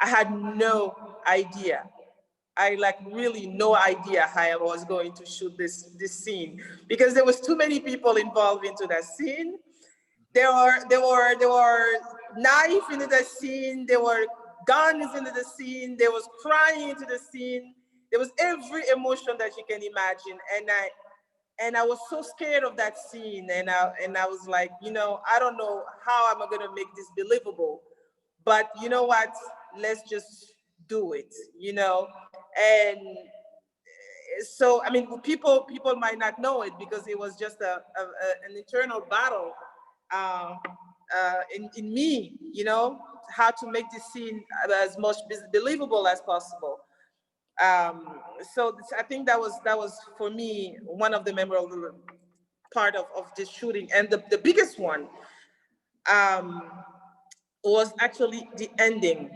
I had no idea. I like really no idea how I was going to shoot this scene, because there was too many people involved into that scene. There were knives into the scene. There were guns into the scene. There was crying into the scene. There was every emotion that you can imagine, and I was so scared of that scene. And I was like, you know, I don't know how am I gonna make this believable, but you know what? Let's just do it. You know, and so I mean, people might not know it because it was just an internal battle in me, you know, how to make this scene as much believable as possible. So I think that was for me one of the memorable part of this shooting, and the biggest one was actually the ending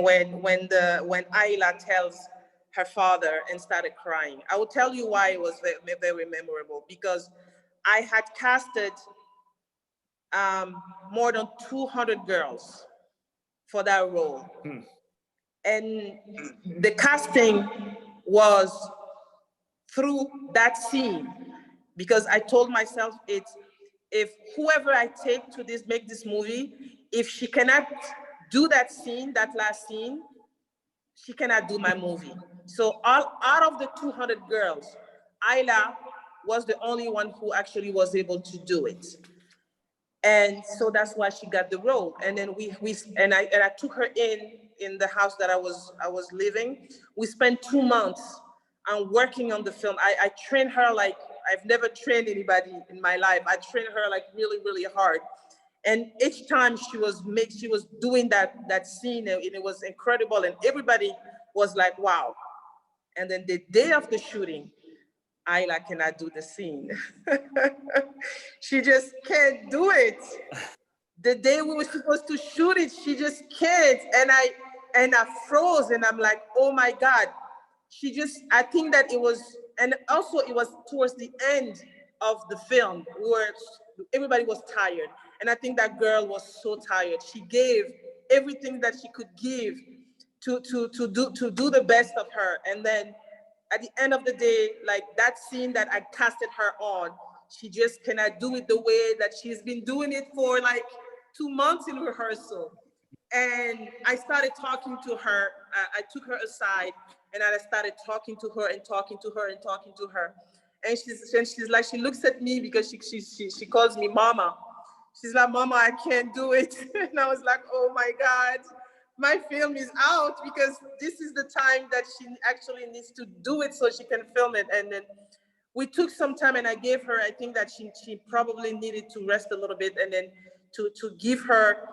when Ayla tells her father and started crying. I will tell you why it was very, very memorable, because I had casted more than 200 girls for that role. And the casting was through that scene, because I told myself, if whoever I take to make this movie, if she cannot do that scene, that last scene, she cannot do my movie. So out of the 200 girls, Ayla was the only one who actually was able to do it. And so that's why she got the role. And then I took her in the house that I was living. We spent 2 months on working on the film. I trained her like I've never trained anybody in my life. I trained her like really, really hard. And each time she was doing that scene, and it was incredible. And everybody was like, wow. And then the day of the shooting, Ayla cannot do the scene. She just can't do it. The day we were supposed to shoot it, she just can't. And I froze, and I'm like, oh my God. I think that it was, and also it was towards the end of the film where everybody was tired. And I think that girl was so tired. She gave everything that she could give to do the best of her. And then at the end of the day, like that scene that I casted her on, she just cannot do it the way that she's been doing it for like 2 months in rehearsal. And I started talking to her. I took her aside, and I started talking to her and talking to her and talking to her. And she's like, she looks at me because she calls me Mama. She's like, Mama, I can't do it. And I was like, oh my God, my film is out, because this is the time that she actually needs to do it so she can film it. And then we took some time, and I gave her, I think that she probably needed to rest a little bit, and then to give her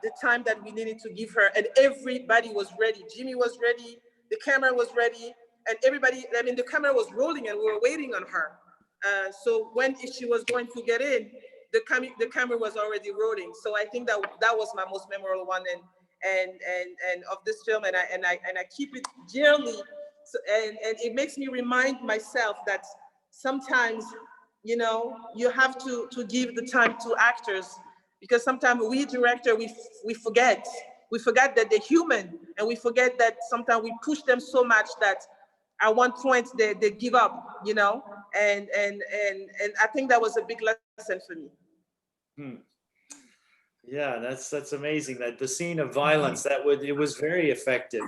the time that we needed to give her. And everybody was ready. Jimmy was ready, the camera was ready, and everybody, I mean, the camera was rolling, and we were waiting on her. So when she was going to get in, the camera was already rolling. So I think that was my most memorable one, and of this film, and I keep it dearly. So, and it makes me remind myself that sometimes, you know, you have to give the time to actors, because sometimes we director, we forget that they're human, and we forget that sometimes we push them so much that at one point they give up, you know, and I think that was a big lesson for me. Yeah, that's amazing. That the scene of violence, it was very effective.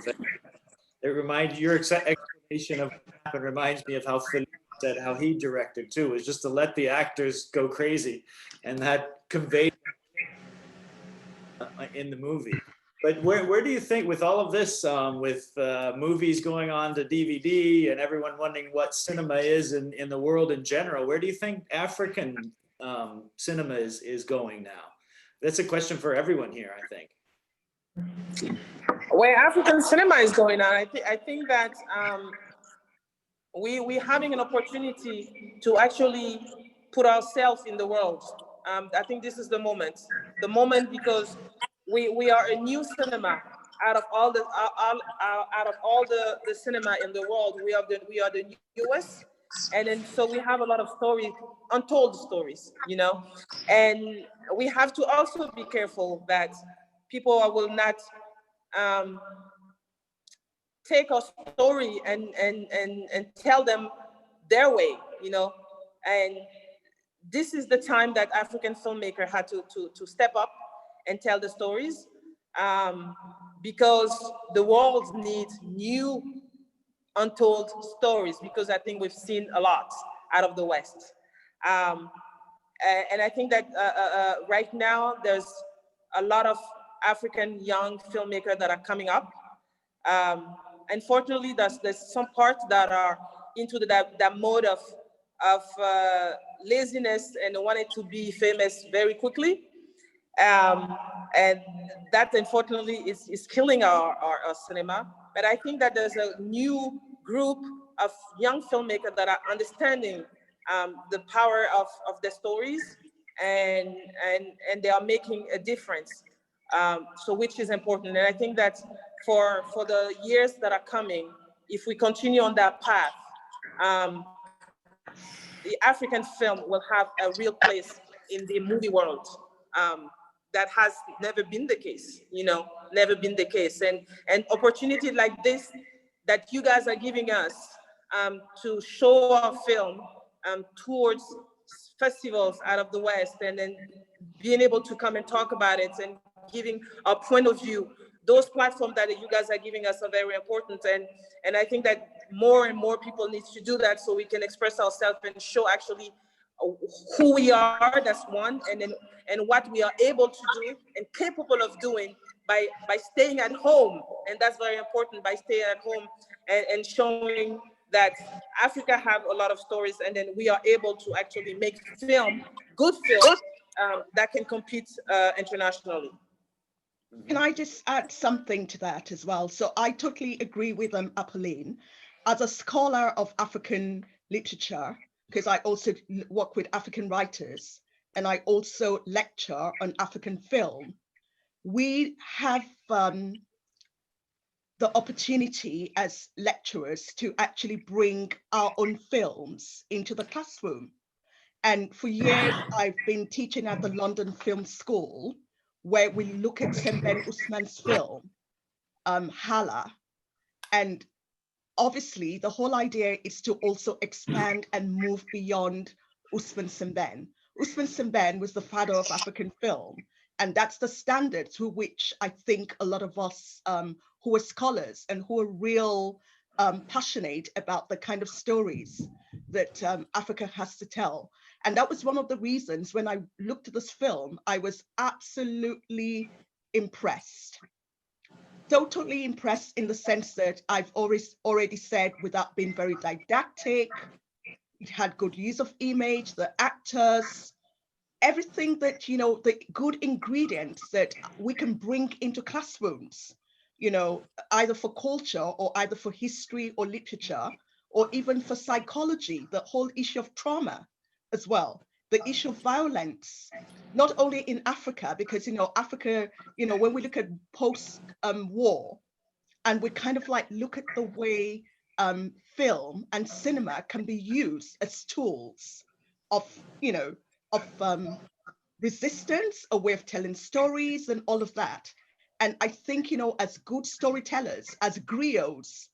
It reminds your explanation of what happened reminds me of how Philippe said how he directed too, is just to let the actors go crazy, and that conveyed in the movie. But where do you think, with all of this, with movies going on to DVD and everyone wondering what cinema is in the world in general, where do you think African cinema is going now? That's a question for everyone here, I think. Where African cinema is going on, I think that we're having an opportunity to actually put ourselves in the world. I think this is the moment because we are a new cinema. Out of all the cinema in the world, we are the newest, and then so we have a lot of stories, untold stories, you know, and we have to also be careful that people will not take a story and tell them their way, you know, and this is the time that African filmmakers had to step up and tell the stories, because the world needs new untold stories, because I think we've seen a lot out of the West. And I think that right now there's a lot of African young filmmakers that are coming up. Unfortunately, there's some parts that are into that mode of laziness and wanted to be famous very quickly. And that unfortunately is killing our cinema. But I think that there's a new group of young filmmakers that are understanding the power of the stories, and they are making a difference. So which is important. And I think that for the years that are coming, if we continue on that path, the African film will have a real place in the movie world. That has never been the case, you know, never been the case. And opportunity like this that you guys are giving us to show our film towards festivals out of the West, and then being able to come and talk about it and giving our point of view, those platforms that you guys are giving us are very important. And I think that more and more people need to do that, so we can express ourselves and show actually who we are, that's one, and what we are able to do and capable of doing by staying at home. And that's very important, by staying at home and showing that Africa have a lot of stories, and then we are able to actually make good film that can compete internationally. Can I just add something to that as well? So I totally agree with Apolline. As a scholar of African literature, because I also work with African writers, and I also lecture on African film, we have the opportunity as lecturers to actually bring our own films into the classroom. And for years, I've been teaching at the London Film School, where we look at Sembène Ousmane's film, Hala. And obviously, the whole idea is to also expand and move beyond Ousmane Sembène. Ousmane Sembène was the father of African film, and that's the standard to which I think a lot of us who are scholars and who are real passionate about the kind of stories that Africa has to tell. And that was one of the reasons when I looked at this film, I was absolutely impressed. Totally impressed in the sense that I've already said, without being very didactic, it had good use of image, the actors, everything that, you know, the good ingredients that we can bring into classrooms, you know, either for culture or either for history or literature, or even for psychology, the whole issue of trauma as well, the issue of violence, not only in Africa, because, you know, Africa, you know, when we look at post-war, and we kind of like look at the way film and cinema can be used as tools of, you know, of resistance, a way of telling stories and all of that. And I think, you know, as good storytellers, as griots,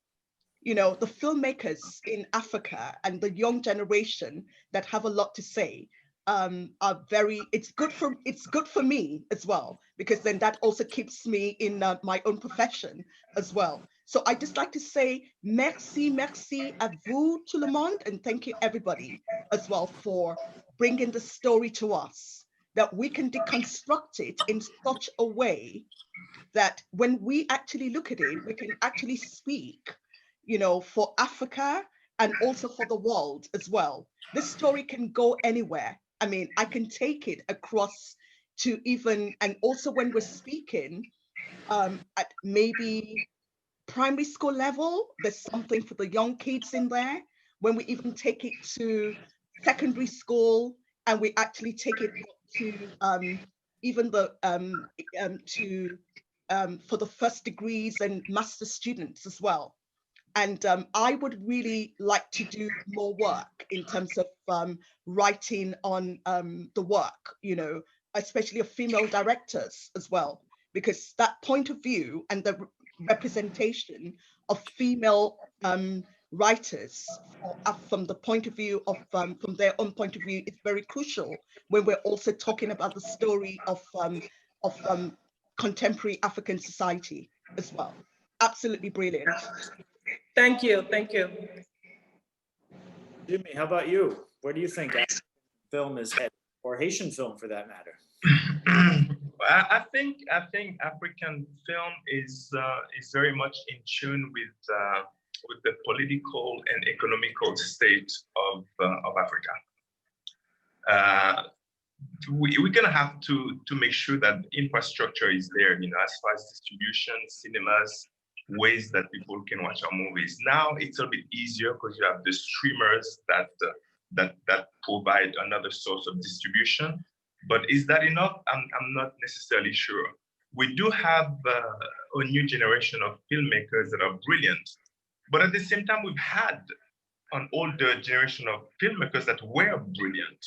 you know, the filmmakers in Africa and the young generation that have a lot to say are very, it's good for me as well, because then that also keeps me in my own profession as well. So I just like to say merci à vous tout le monde, and thank you everybody as well for bringing the story to us. that we can deconstruct it in such a way that when we actually look at it, we can actually speak, you know, for Africa and also for the world as well. This story can go anywhere. I mean, I can take it across to even, and also when we're speaking at maybe primary school level, there's something for the young kids in there. When we even take it to secondary school, and we actually take it to even the for the first degrees and master students as well. And I would really like to do more work in terms of writing on the work, you know, especially of female directors as well, because that point of view and the representation of female writers from the point of view of from their own point of view is very crucial when we're also talking about the story of contemporary African society as well. Absolutely brilliant. Thank you. Thank you. Jimmy, how about you? Where do you think film is headed, or Haitian film for that matter? I think African film is very much in tune with the political and economical state of Africa. We're gonna have to make sure that infrastructure is there, you know, as far as distribution, cinemas, ways that people can watch our movies. Now it's a bit easier because you have the streamers that provide another source of distribution. But is that enough? I'm not necessarily sure. We do have a new generation of filmmakers that are brilliant, but at the same time, we've had an older generation of filmmakers that were brilliant.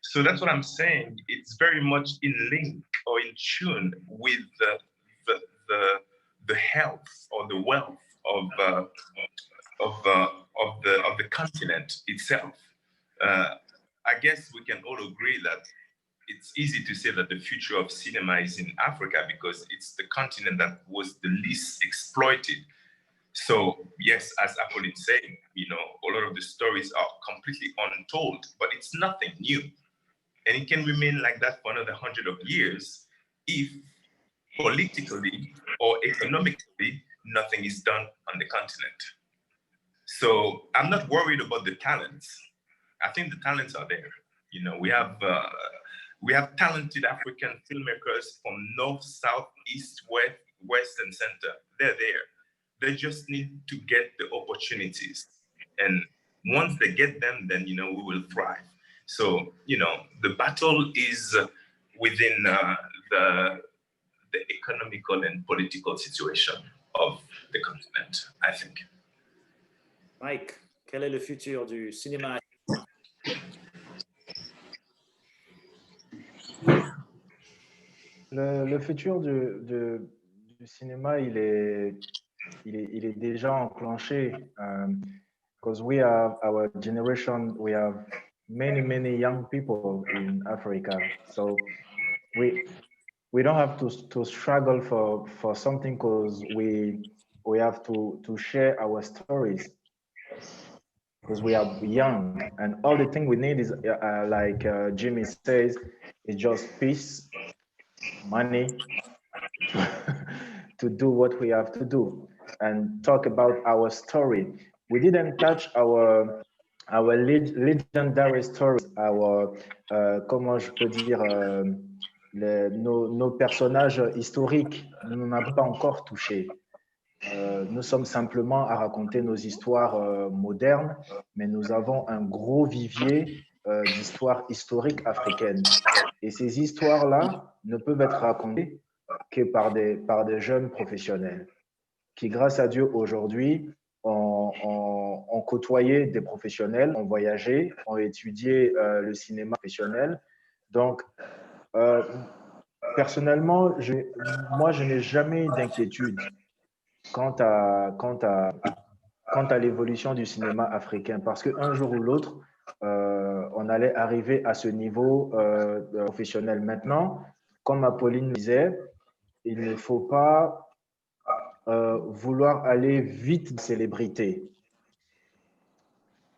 So that's what I'm saying. It's very much in link or in tune with the health or the wealth of the continent itself. I guess we can all agree that it's easy to say that the future of cinema is in Africa because it's the continent that was the least exploited. So yes, as Apolline said, you know, a lot of the stories are completely untold, but it's nothing new. And it can remain like that for another 100 of years if politically or economically, nothing is done on the continent. So I'm not worried about the talents. I think the talents are there. You know, we have talented African filmmakers from north, south, east, west, and center. They're there. They just need to get the opportunities. And once they get them, then, you know, we will thrive. So, you know, the battle is within the economical and political situation of the continent, I think. Mike, quel est le futur du cinéma? Le futur du cinéma, il est déjà enclenché. Because we have our generation, we have many young people in Africa. So we don't have to struggle for something because we have to share our stories because we are young, and all the thing we need is like Jimmy says, is just peace, money to do what we have to do and talk about our story. We didn't touch our legendary stories, our comment je peux dire nos personnages historiques, nous n'en avons pas encore touché. Nous sommes simplement à raconter nos histoires modernes, mais nous avons un gros vivier d'histoires historiques africaines. Et ces histoires-là ne peuvent être racontées que par des jeunes professionnels qui, grâce à Dieu, aujourd'hui, ont côtoyé des professionnels, ont voyagé, ont étudié le cinéma professionnel. Donc, personnellement, moi, je n'ai jamais d'inquiétude quant à l'évolution du cinéma africain, parce qu'un jour ou l'autre, on allait arriver à ce niveau professionnel. Maintenant, comme Apolline disait, il ne faut pas vouloir aller vite de célébrité.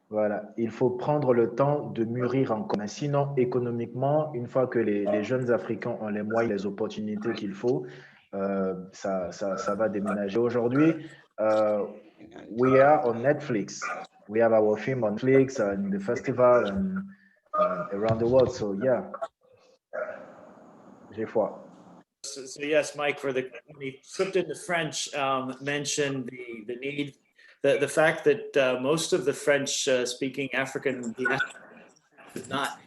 Voilà, il faut prendre le temps de mûrir en commun. Sinon, économiquement, une fois que les jeunes Africains ont les moyens, les opportunités qu'il faut, ça va déménager. Aujourd'hui, we are on Netflix. We have our film on Netflix and the festival and around the world. So yeah, j'ai foi. So yes, Mike, when he flipped into French, mentioned the need, the fact that most of the French-speaking African is not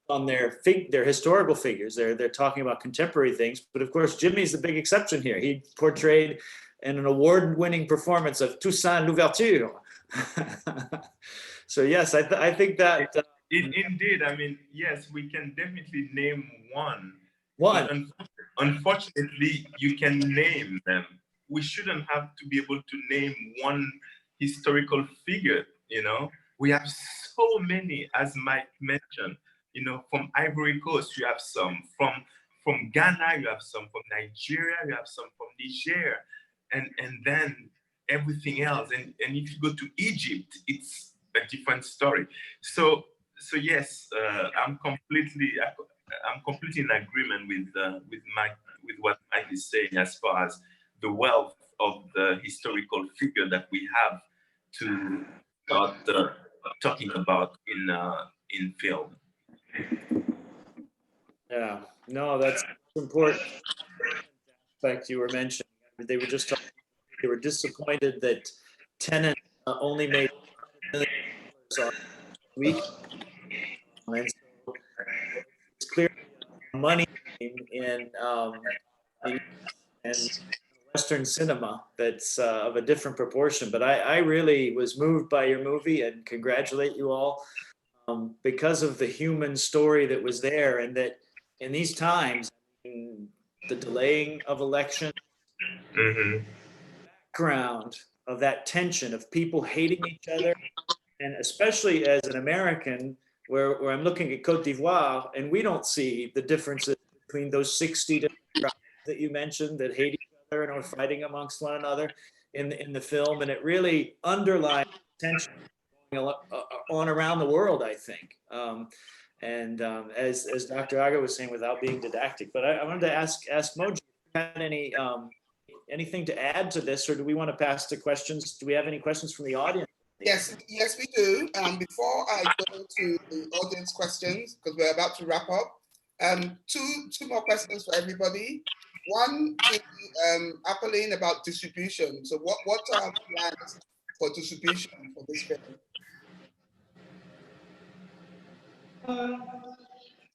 on their historical figures. They're talking about contemporary things, but of course, Jimmy's the big exception here. He portrayed in an award-winning performance of Toussaint Louverture. So yes, I think that indeed. I mean, yes, we can definitely name one. Unfortunately, you can name them. We shouldn't have to be able to name one historical figure. You know, we have so many, as Mike mentioned. You know, from Ivory Coast, you have some. From Ghana, you have some. From Nigeria, you have some. From Niger, and then everything else. And if you go to Egypt, it's a different story. So yes, I'm completely in agreement with Mike, with what Mike is saying as far as the wealth of the historical figure that we have to start talking about in film. Yeah, no, that's important aspect you were mentioning. They were just talking, they were disappointed that Tenet only made $1 million a week, and so it's clear money in Western cinema that's of a different proportion. But I really was moved by your movie and congratulate you all because of the human story that was there, and that in these times, the delaying of elections, background of that tension of people hating each other, and especially as an American, where I'm looking at Côte d'Ivoire, and we don't see the differences between those 60 tribes that you mentioned that hate each other and are fighting amongst one another in the film, and it really underlines tension going on around the world, I think. As Dr. Aga was saying, without being didactic, but I wanted to ask Moji, if you had anything to add to this, or do we want to pass to questions? Do we have any questions from the audience? Yes, we do. Before I go to the audience questions, because we're about to wrap up, two more questions for everybody. One to Apolline about distribution. So what are plans for distribution for this film?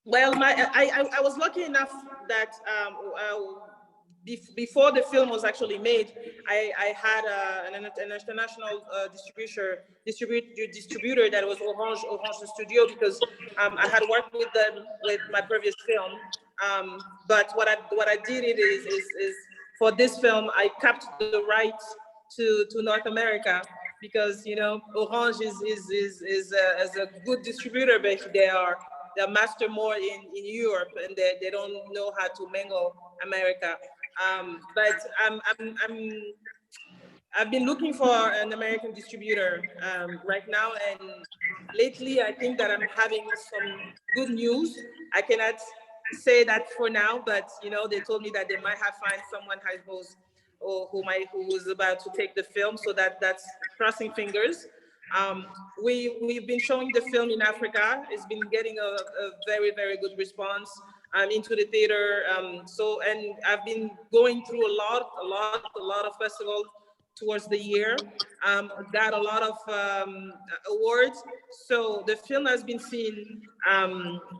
Well, I was lucky enough that before the film was actually made, I had an international distributor that was Orange the Studio, because I had worked with them with my previous film. But what I did is for this film, I kept the rights to North America, because Orange is a good distributor, but they're master more in Europe, and they don't know how to mingle America. But I've been looking for an American distributor right now, and lately I think that I'm having some good news. I cannot say that for now, but they told me that they might have found someone who's about to take the film, so that's crossing fingers. We've been showing the film in Africa. It's been getting a very, very good response into the theater. And I've been going through a lot of festivals towards the year. Got a lot of awards. So the film has been seen.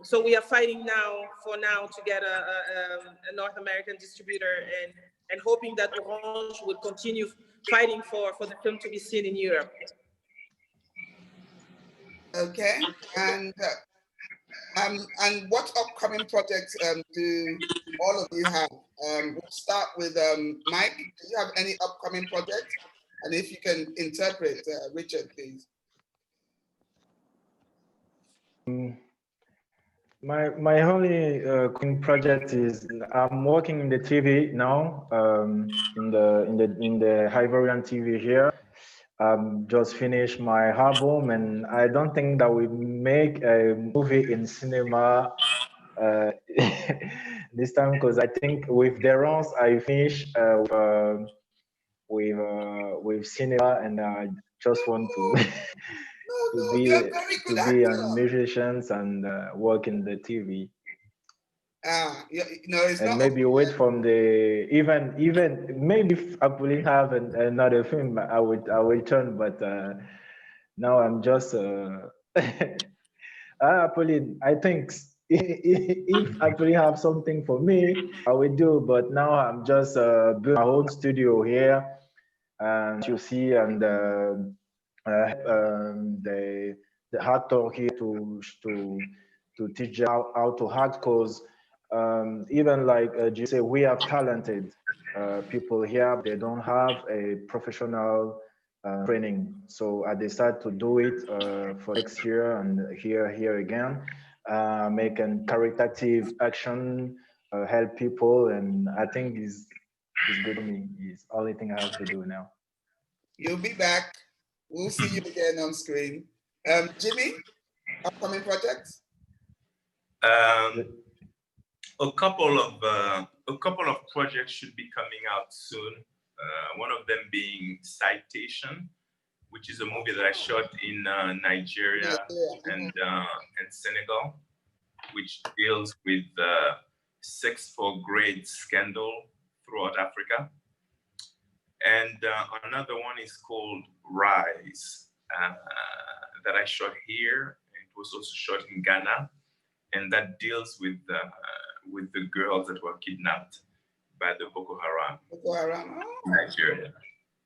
So we are fighting to get a North American distributor, and hoping that Orange would continue fighting for the film to be seen in Europe. Okay, and what upcoming projects do all of you have? We'll start with Mike. Do you have any upcoming projects? And if you can interpret, Richard, please. My only project is I'm working in the TV now, in the Ivorian TV here. just finished my album, and I don't think that we make a movie in cinema this time, because I think with Desrances I finished with cinema, and I just want to You're a very to good be actor. on musicians and work in the TV. It's And not maybe wait from the even maybe if Apolline have another film, I will turn, but now I'm just Apolline, I think if Apolline have something for me, I will do, but now I'm just building my own studio here, and you see, and the actor here to teach how to act, because even like you say, we have talented people here. They don't have a professional training, so I decided to do it for next year, and here again, making character action, help people, and I think is good for me. Is only thing I have to do now. You'll be back. We'll see you again on screen. Jimmy, upcoming projects? A couple of projects should be coming out soon. One of them being Citation, which is a movie that I shot in Nigeria and Senegal, which deals with sex for grade scandal throughout Africa. And another one is called Rise, that I shot here. It was also shot in Ghana, and that deals with the girls that were kidnapped by the Boko Haram in Nigeria.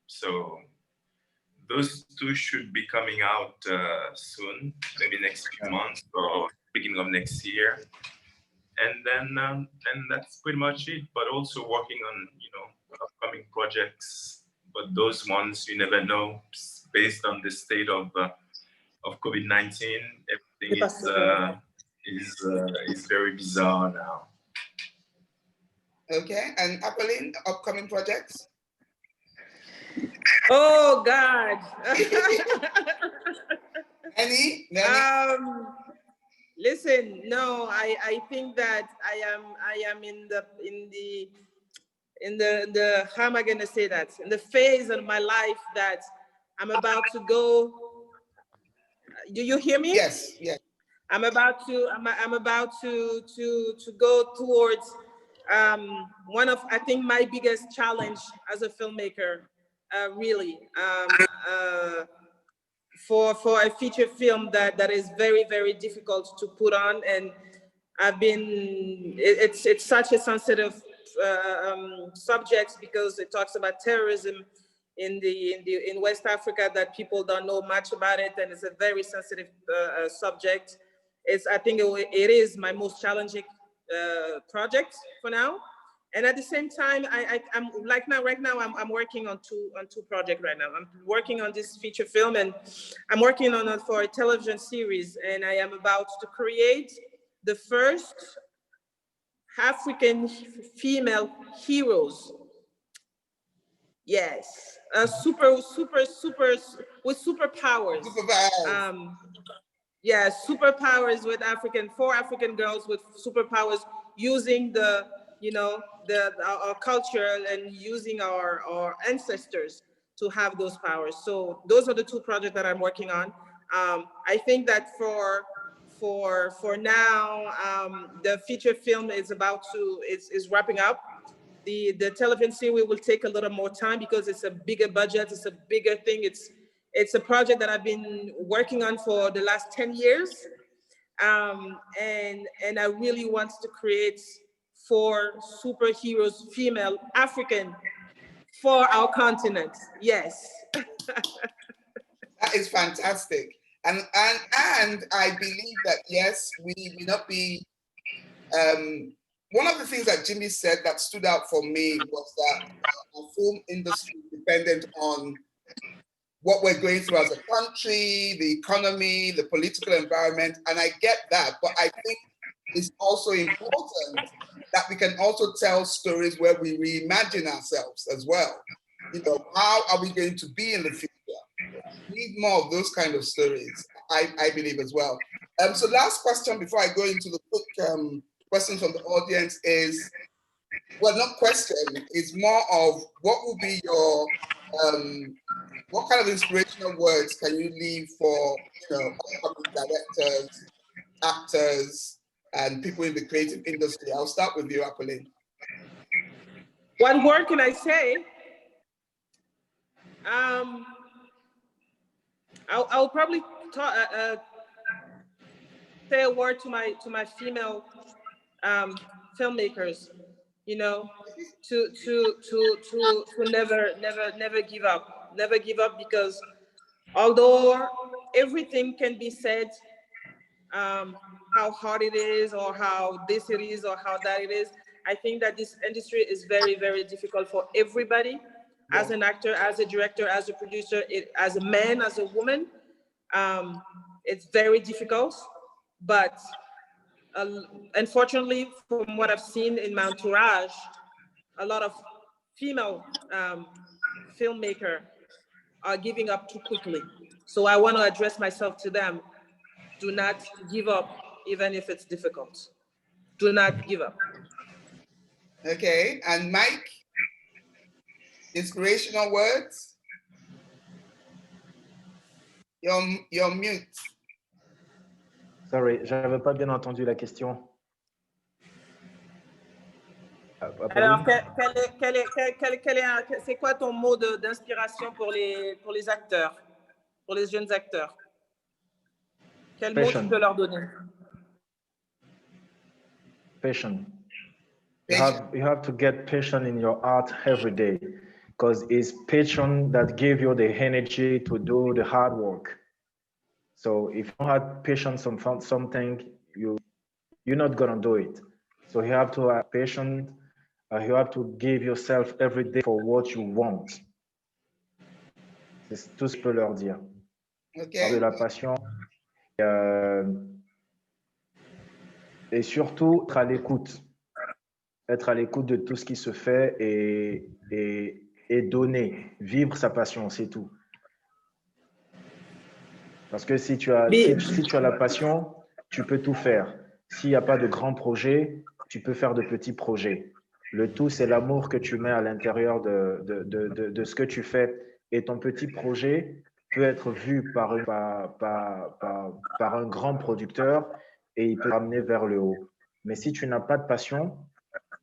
So those two should be coming out soon, maybe next few months or beginning of next year. And then and that's pretty much it. But also working on upcoming projects. But those ones you never know, based on the state of COVID-19. Everything is very bizarre now. Okay, and Apolline, upcoming projects? Oh God. Any? Listen, no, I think that I am in the how am I gonna say that? In the phase of my life that I'm about to go. Do you hear me? Yes, yes. I'm about to go towards one of, I think, my biggest challenge as a filmmaker, really, for a feature film that is very, very difficult to put on. And it's such a sensitive subject, because it talks about terrorism in West Africa, that people don't know much about it, and it's a very sensitive subject. I think it is my most challenging project for now. And at the same time, I'm right now I'm working on two projects right now. I'm working on this feature film, and I'm working on it for a television series, and I am about to create the first African female heroes. Yes, super with superpowers. Yeah, superpowers with four African girls with superpowers, using our culture and using our ancestors to have those powers. So those are the two projects that I'm working on. I think that for now, the feature film is wrapping up. The television series will take a little more time, because it's a bigger budget, it's a bigger thing. It's a project that I've been working on for the last 10 years. And I really want to create 4 superheroes, female, African, for our continent. Yes. That is fantastic. And I believe that, yes, we may not be, one of the things that Jimmy said that stood out for me was that the film industry is dependent on what we're going through as a country, the economy, the political environment, and I get that, but I think it's also important that we can also tell stories where we reimagine ourselves as well. How are we going to be in the future? need more of those kind of stories, I believe as well. So last question before I go into the quick questions from the audience is, well, not question, it's more of what will be your, what kind of inspirational words can you leave for, upcoming directors, actors, and people in the creative industry? I'll start with you, Apolline. What word can I say? I'll probably say a word to my female filmmakers, to never give up, because although everything can be said, how hard it is, or how this it is, or how that it is, I think that this industry is very, very difficult for everybody. Yeah. As an actor, as a director, as a producer, as a man, as a woman, it's very difficult. But unfortunately, from what I've seen in my entourage, a lot of female filmmakers are giving up too quickly. So I want to address myself to them. Do not give up, even if it's difficult. Do not give up. Okay, and Mike, inspirational words? You're mute. Sorry, j'avais pas bien entendu la question. Alors, c'est quoi ton mot d'inspiration pour les acteurs, pour les jeunes acteurs? Quel mot tu peux leur donner? Passion. You have to get passion in your art every day, because it's passion that gives you the energy to do the hard work. So if you don't have patience on something, you're not gonna do it. So you have to have patience. You have to give yourself every day for what you want. C'est tout ce que je peux leur dire. Okay. Avoir de la passion. Et surtout, être à l'écoute. Être à l'écoute de tout ce qui se fait et donner. Vivre sa passion, c'est tout. Parce que si tu as la passion, tu peux tout faire. S'il n'y a pas de grands projets, tu peux faire de petits projets. Le tout, c'est l'amour que tu mets à l'intérieur de ce que tu fais. Et ton petit projet peut être vu par un grand producteur et il peut t'amener vers le haut. Mais si tu n'as pas de passion,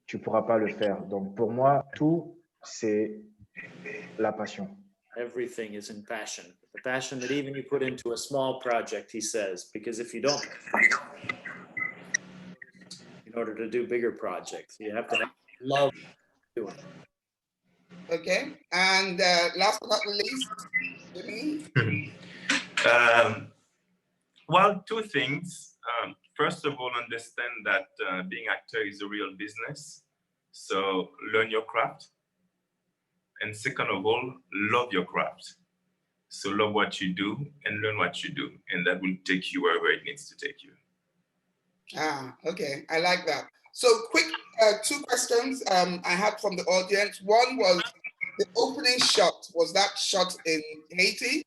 tu ne pourras pas le faire. Donc, pour moi, tout, c'est la passion. Everything is in passion. The passion that even you put into a small project, he says, because if you don't, in order to do bigger projects, you have to have love doing it. Okay, and last but not least, Jimmy? Well, two things. First of all, understand that being actor is a real business. So learn your craft. And second of all, love your craft. So love what you do and learn what you do. And that will take you wherever it needs to take you. Ah, okay, I like that. So quick, two questions I had from the audience. One was the opening shot. Was that shot in Haiti?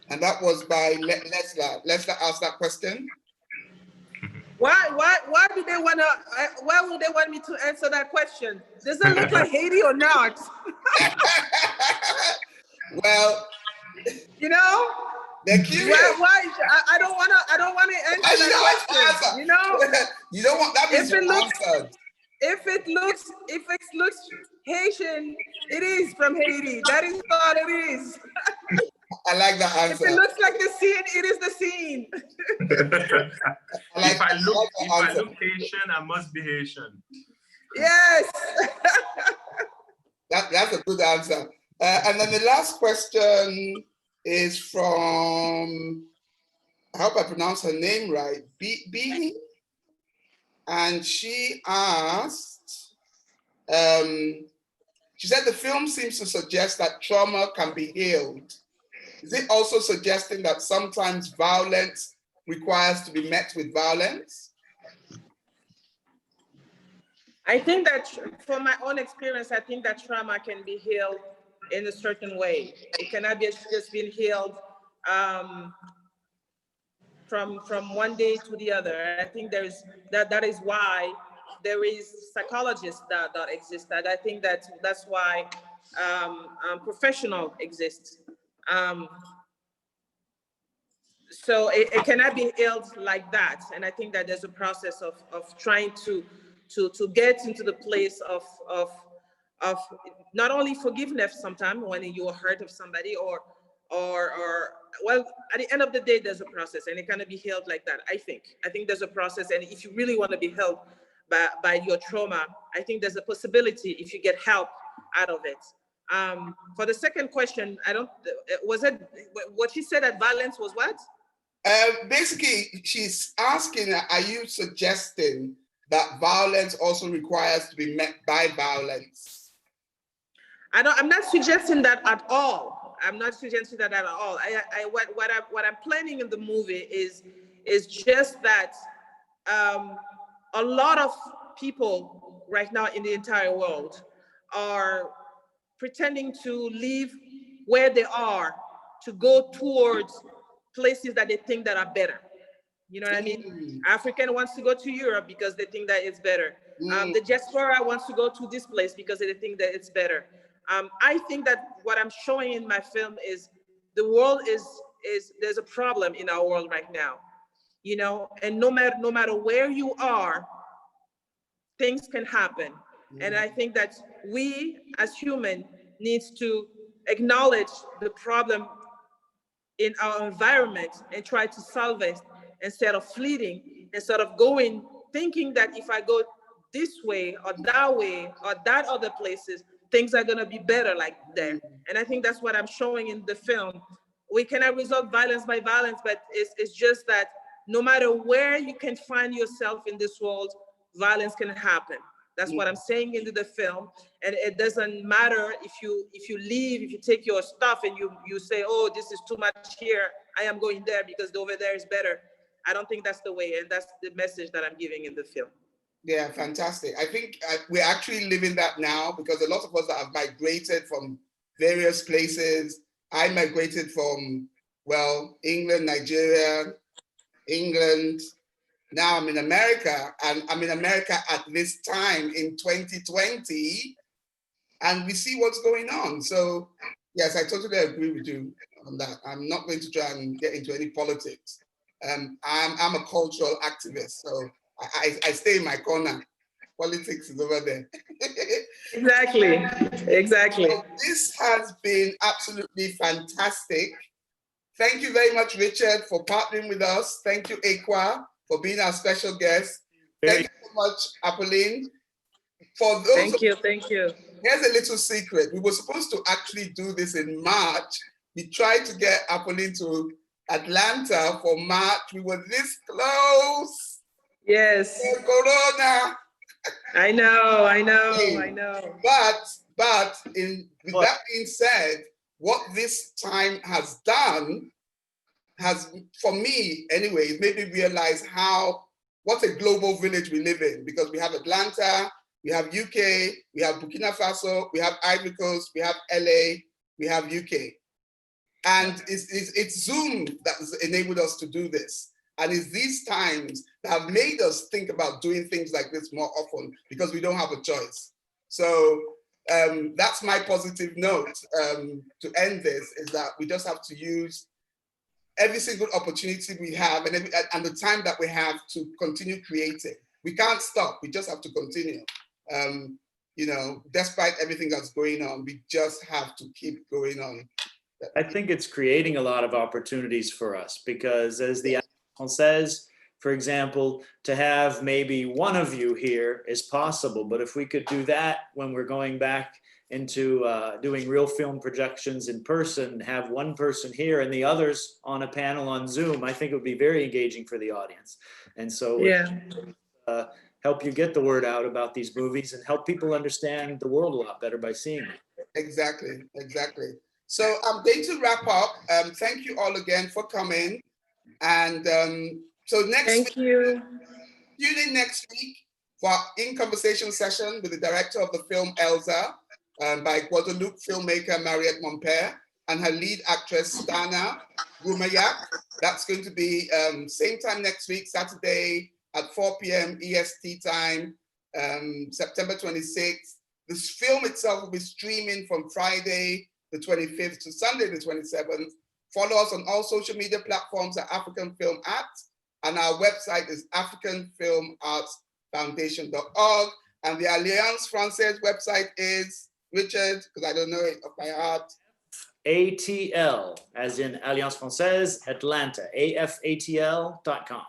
And that was by Lesla. Lesla asked that question. Why do they want to? Why would they want me to answer that question? Does it look like Haiti or not? Well, they're curious. Why? I don't want to answer that question. You don't want that. Means if it looks Haitian, it is from Haiti. That is all it is. I like that answer. If it looks like the scene, it is the scene. If I look Haitian, I must be Haitian. Yes. That's a good answer. And then the last question is from, I hope I pronounce her name right, Beanie. And she asked, she said the film seems to suggest that trauma can be healed. Is it also suggesting that sometimes violence requires to be met with violence? I think that from my own experience, I think that trauma can be healed in a certain way. It cannot be just being healed from one day to the other. I think that is why there is psychologists that exist. That I think that's why professional exists. So it cannot be healed like that. And I think that there's a process of trying to get into the place of not only forgiveness sometimes when you are hurt of somebody or well, at the end of the day, there's a process and it cannot be healed like that. I think there's a process. And if you really want to be healed by your trauma, I think there's a possibility if you get help out of it. For the second question, was it what she said that violence was what? Basically, she's asking, are you suggesting that violence also requires to be met by violence? I'm not suggesting that at all. I'm not suggesting that at all. What I'm planning in the movie is just that a lot of people right now in the entire world are pretending to live where they are to go towards places that they think that are better. You know what I mean? African wants to go to Europe because they think that it's better. The diaspora wants to go to this place because they think that it's better. I think that what I'm showing in my film is the world is there's a problem in our world right now, you know, and no matter where you are, things can happen. And I think that we as human needs to acknowledge the problem in our environment and try to solve it instead of fleeting, instead of going, thinking that if I go this way or that other places, things are gonna be better like there. And I think that's what I'm showing in the film. We cannot resolve violence by violence, but it's just that no matter where you can find yourself in this world, violence can happen. That's what I'm saying into the film. And it doesn't matter if you leave, if you take your stuff and you say, oh, this is too much here, I am going there because over there is better. I don't think that's the way, and that's the message that I'm giving in the film. Yeah, fantastic. I think we're actually living that now because a lot of us that have migrated from various places. I migrated from, well, England, Nigeria, England. Now I'm in America, and I'm in America at this time in 2020, and we see what's going on. So yes, I totally agree with you on that. I'm not going to try and get into any politics. I'm a cultural activist, so I stay in my corner. Politics is over there. Exactly. So this has been absolutely fantastic. Thank you very much, Richard, for partnering with us. Thank you, Ekwa, for being our special guest. Thank you so much, Apolline. For those Thank you. Here's a little secret. We were supposed to actually do this in March. We tried to get Apolline to Atlanta for March. We were this close. Yes. Corona. I know. But with that being said, what this time has done has, for me anyway, made me realize what a global village we live in, because we have Atlanta, we have UK, we have Burkina Faso, we have Ivory Coast, we have LA, we have UK. And it's Zoom that has enabled us to do this. And it's these times that have made us think about doing things like this more often because we don't have a choice. So that's my positive note to end this, is that we just have to use every single opportunity we have and the time that we have to continue creating. We can't stop, we just have to continue. You know, despite everything that's going on, we just have to keep going on. I think it's creating a lot of opportunities for us because as the Française, for example, to have maybe one of you here is possible, but if we could do that when we're going back into doing real film projections in person, have one person here and the others on a panel on Zoom, I think it would be very engaging for the audience. And so help you get the word out about these movies and help people understand the world a lot better by seeing it. Exactly. So I'm going to wrap up. Thank you all again for coming. And so Thank you. Tune in next week for our In Conversation session with the director of the film, Elsa. by Guadeloupe filmmaker Mariette Montpere and her lead actress Dana Gumayak. That's going to be same time next week, Saturday at 4 p.m. EST time, September 26th. This film itself will be streaming from Friday the 25th to Sunday the 27th. Follow us on all social media platforms at African Film Arts, and our website is africanfilmartsfoundation.org. And the Alliance Française website is, Richard, because I don't know it off by heart. ATL, as in Alliance Française, Atlanta, AFATL.com.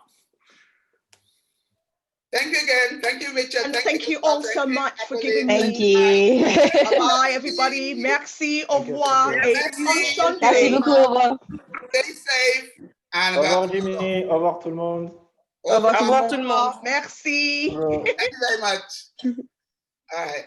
Thank you again. Thank you, Richard. And thank you all so much for giving Thank me. you. Bye-bye, everybody. Merci, au revoir. Et Merci. Sunday. Merci beaucoup. Au revoir. Stay safe. And Au revoir Jimmy, au revoir tout le monde. Au revoir tout le monde. Merci. Thank you very much. All right.